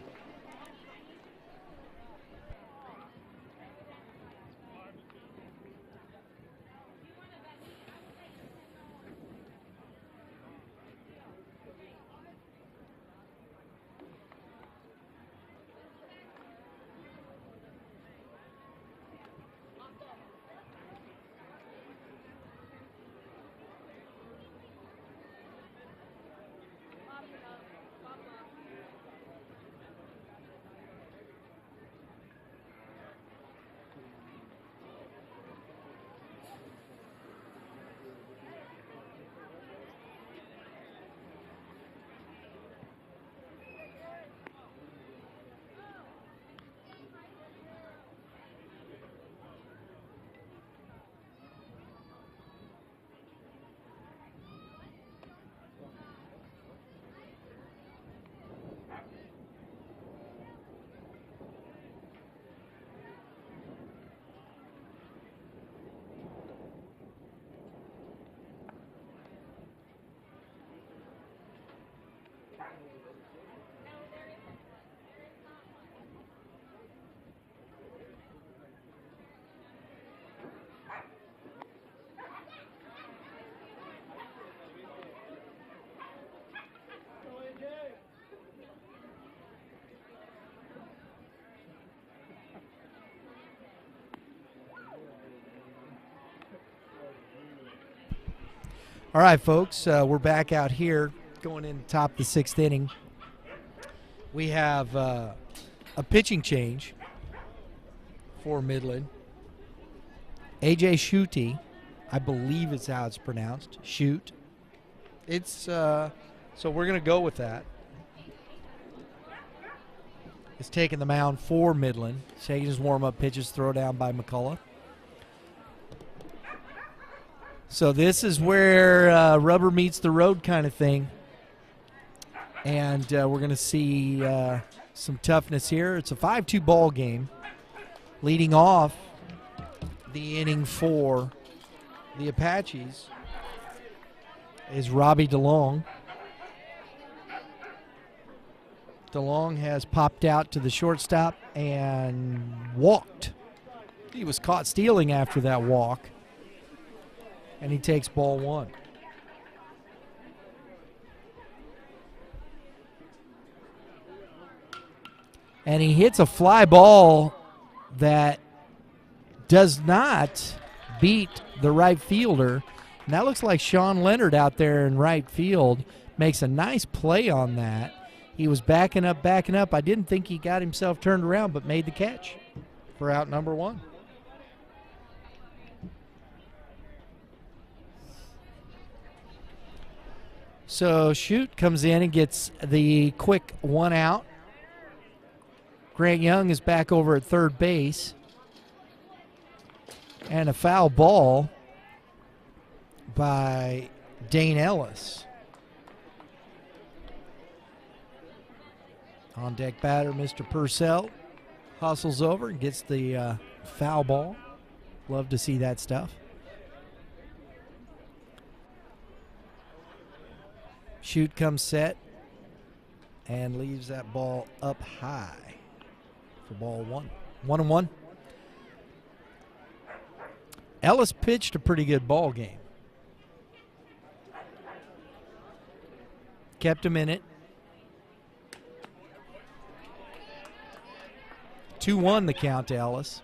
All right, folks, we're back out here going in the top of the 6th inning. We have a pitching change for Midland. A.J. Schutte, I believe it's how it's pronounced, Shoot. It's so we're going to go with that. is taking the mound for Midland. Taking his warm-up pitches, throw down by McCullough. So this is where rubber meets the road kind of thing. And we're going to see some toughness here. It's a 5-2 ball game. Leading off the inning for the Apaches is Robbie DeLong. DeLong has popped out to the shortstop and walked. He was caught stealing after that walk. And he takes ball one. And he hits a fly ball that does not beat the right fielder. And that looks like Sean Leonard out there in right field. Makes a nice play on that. He was backing up. I didn't think he got himself turned around, but made the catch for out number one. So Shute comes in and gets the quick one out. Grant Young is back over at third base. And a foul ball by Dane Ellis. On deck batter, Mr. Purcell hustles over and gets the foul ball. Love to see that stuff. Shute comes set and leaves that ball up high for ball one. 1-1. Ellis pitched a pretty good ball game. Kept him in it. 2-1 the count to Ellis,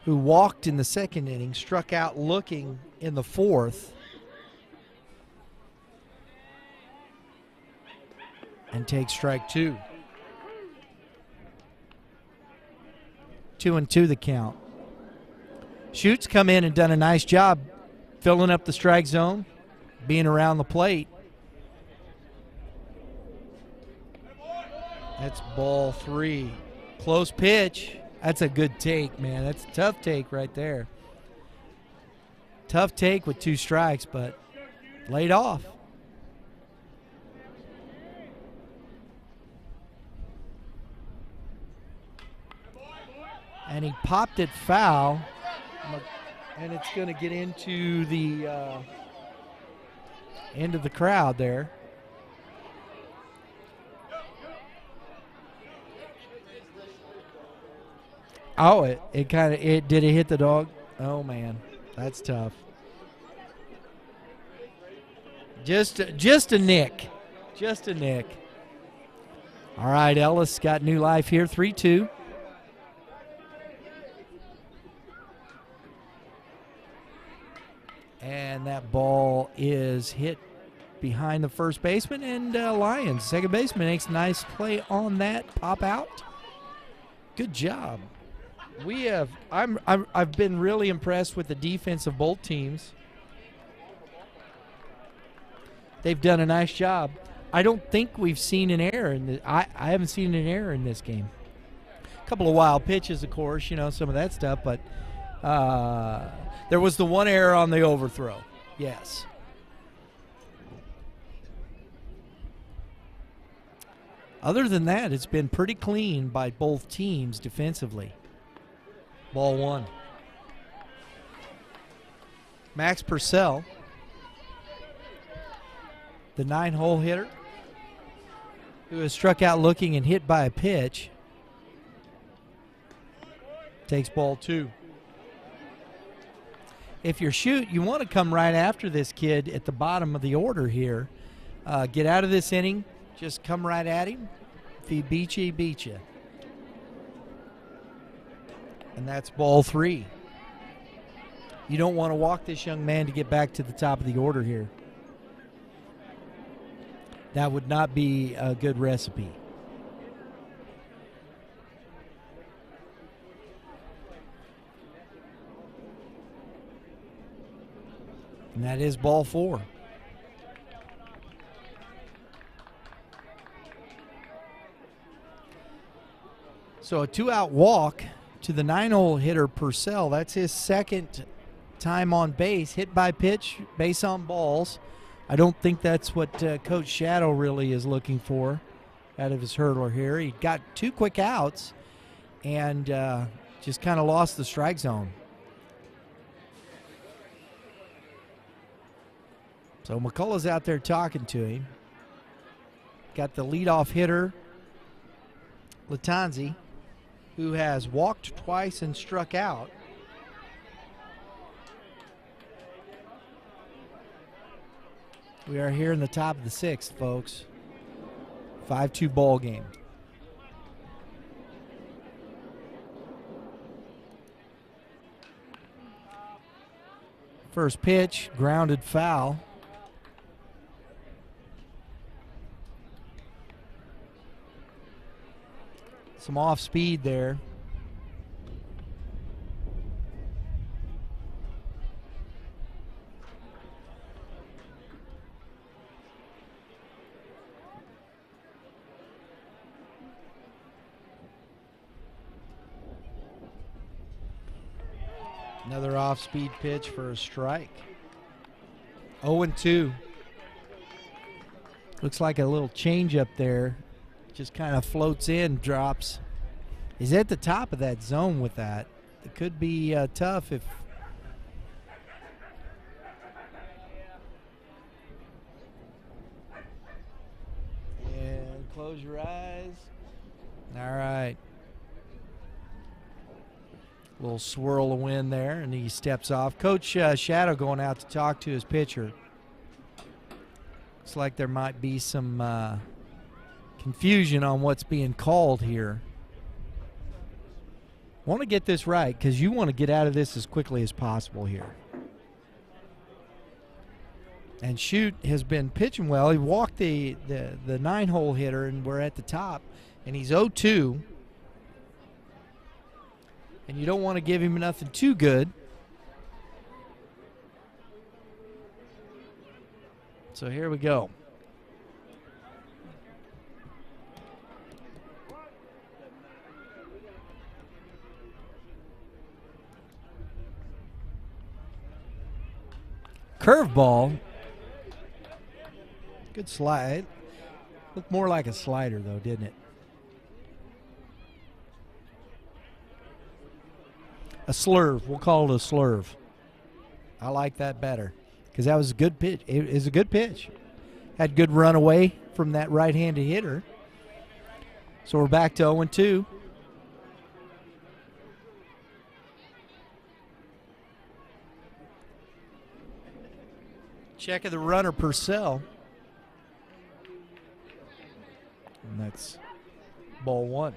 who walked in the second inning, struck out looking in the fourth, and takes strike two. 2-2 the count. Schute's come in and done a nice job filling up the strike zone, being around the plate. That's ball three. Close pitch. That's a good take, man. That's a tough take right there. Tough take with two strikes, but laid off. And he popped it foul, and it's going to get into the end of the crowd there. Oh, it kind of did it hit the dog? Oh man, that's tough. Just a nick. Just a nick. All right, Ellis got new life here, 3-2. And that ball is hit behind the first baseman, and Lyons, second baseman, makes a nice play on that pop out. Good job. I've been really impressed with the defense of both teams. They've done a nice job. I don't think we've seen an error I haven't seen an error in this game. A couple of wild pitches, of course, some of that stuff, but there was the one error on the overthrow. Yes. Other than that, it's been pretty clean by both teams defensively. Ball one. Max Purcell, the 9-hole hitter, who has struck out looking and hit by a pitch, takes ball two. If you're Shute, you want to come right after this kid at the bottom of the order here. Get out of this inning. Just come right at him. If he beat you, he beat you. And that's ball three. You don't want to walk this young man to get back to the top of the order here. That would not be a good recipe. And that is ball four. So a 2-out walk to the 9-hole hitter Purcell. That's his second time on base. Hit by pitch, base on balls. I don't think that's what Coach Shadow really is looking for out of his hurdler here. He got 2 quick outs and just kind of lost the strike zone. So McCullough's out there talking to him. Got the leadoff hitter, Latanzi, who has walked twice and struck out. We are here in the top of the 6th, folks. 5-2 ball game. First pitch, grounded foul. Some off speed there. Another off-speed pitch for a strike. 0-2. Looks like a little change-up there. Just kind of floats in, drops. He's at the top of that zone with that. It could be tough if... And close your eyes. All right. Little swirl of wind there, and he steps off. Coach Shadow going out to talk to his pitcher. Looks like there might be some confusion on what's being called here. Want to get this right because you want to get out of this as quickly as possible here. And Shoot has been pitching well. He walked the 9-hole hitter, and we're at the top, and he's 0-2. And you don't want to give him nothing too good. So here we go. Curveball. Good slide. Looked more like a slider, though, didn't it? A slurve. We'll call it a slurve. I like that better because that was a good pitch. It is a good pitch. Had good run away from that right-handed hitter. So we're back to 0-2. Check of the runner Purcell. And that's ball 1.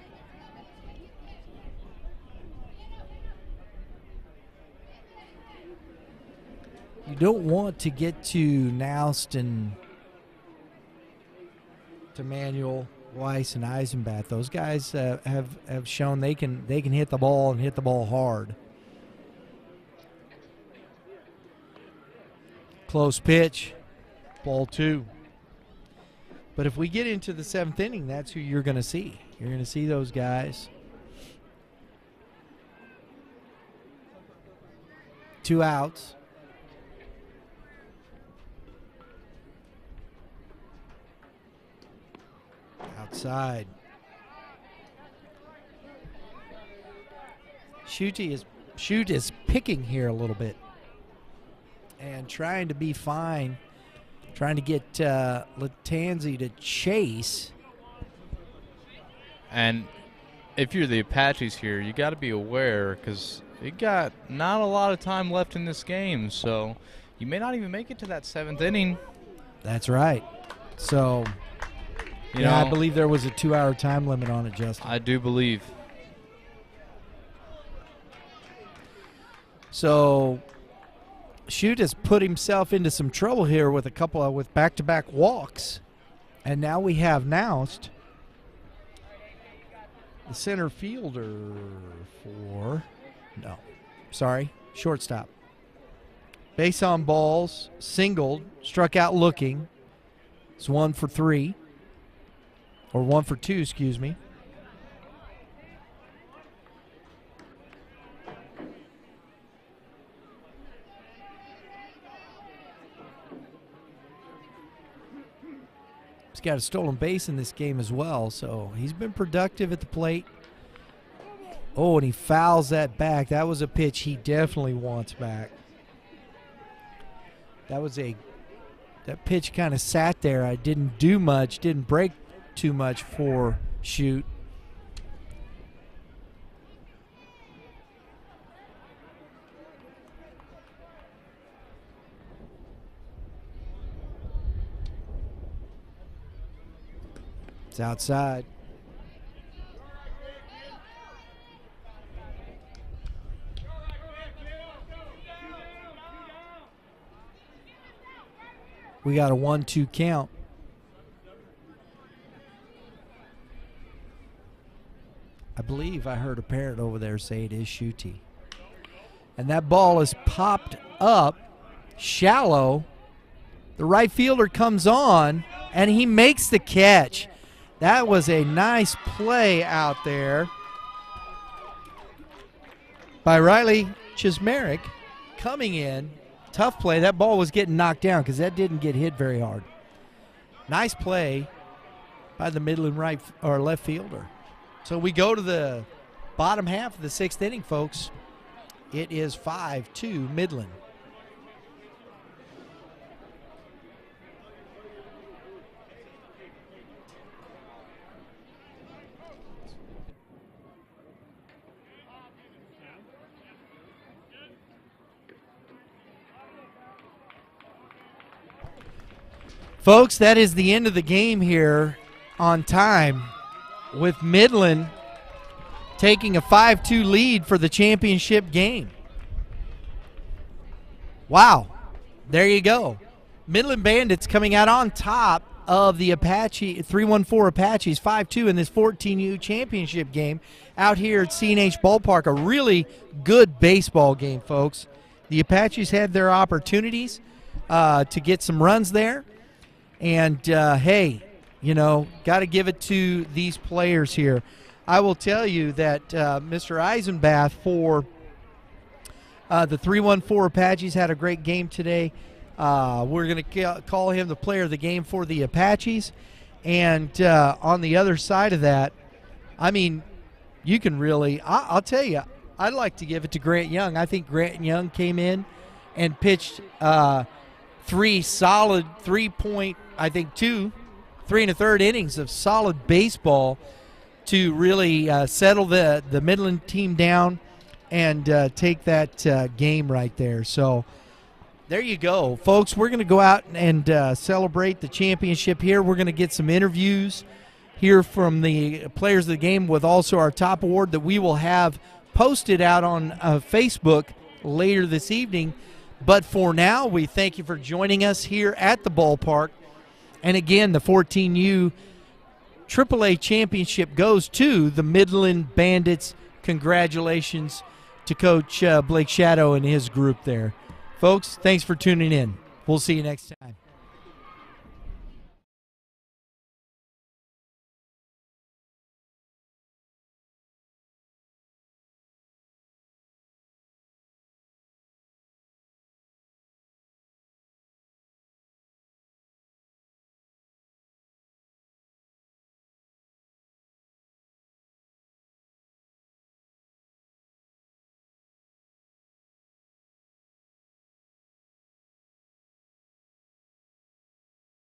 You don't want to get to Noust and to Manuel, Weiss, and Eisenbach. Those guys have shown they can hit the ball and hit the ball hard. Close pitch, ball 2. But if we get into the 7th inning, that's who you're going to see. You're going to see those guys. 2 outs. Outside. Shoot is picking here a little bit and trying to be fine, trying to get Latanzi to chase. And if you're the Apaches here, you got to be aware because you got not a lot of time left in this game, so you may not even make it to that 7th inning. That's right. So, yeah, I believe there was a 2-hour time limit on it, Justin. I do believe. So, Shoot has put himself into some trouble here with with back-to-back walks, and now we have Noust, the center fielder shortstop. Base on balls, singled, struck out looking. It's 1 for 3. Or 1 for 2, excuse me. got a stolen base in this game as well, so he's been productive at the plate. Oh, and he fouls that back. That was a pitch he definitely wants back. That pitch kind of sat there. I didn't do much, didn't break too much for Shoot. It's outside. We got a 1-2 count. I believe I heard a parent over there say it is Shooty. And that ball is popped up shallow. The right fielder comes on, and he makes the catch. That was a nice play out there by Riley Chismerick coming in. Tough play. That ball was getting knocked down because that didn't get hit very hard. Nice play by the Midland right or left fielder. So we go to the bottom half of the 6th inning, folks. It is 5-2 Midland. Folks, that is the end of the game here on time, with Midland taking a 5-2 lead for the championship game. Wow, there you go. Midland Bandits coming out on top of the Apache 314 Apaches 5-2 in this 14U championship game out here at C&H Ballpark. A really good baseball game, folks. The Apaches had their opportunities to get some runs there. And, hey, you know, got to give it to these players here. I will tell you that Mr. Eisenbath for the 314 Apaches had a great game today. We're going to call him the player of the game for the Apaches. And on the other side of that, I mean, you can really, I'll tell you, I'd like to give it to Grant Young. I think Grant Young came in and pitched 3 solid 3 and a third innings of solid baseball to really settle the Midland team down and take that game right there. So there you go, folks. We're going to go out and celebrate the championship here. We're going to get some interviews here from the players of the game with also our top award that we will have posted out on Facebook later this evening. But for now, we thank you for joining us here at the ballpark. And again, the 14U AAA championship goes to the Midland Bandits. Congratulations to Coach Blake Shadow and his group there. Folks, thanks for tuning in. We'll see you next time.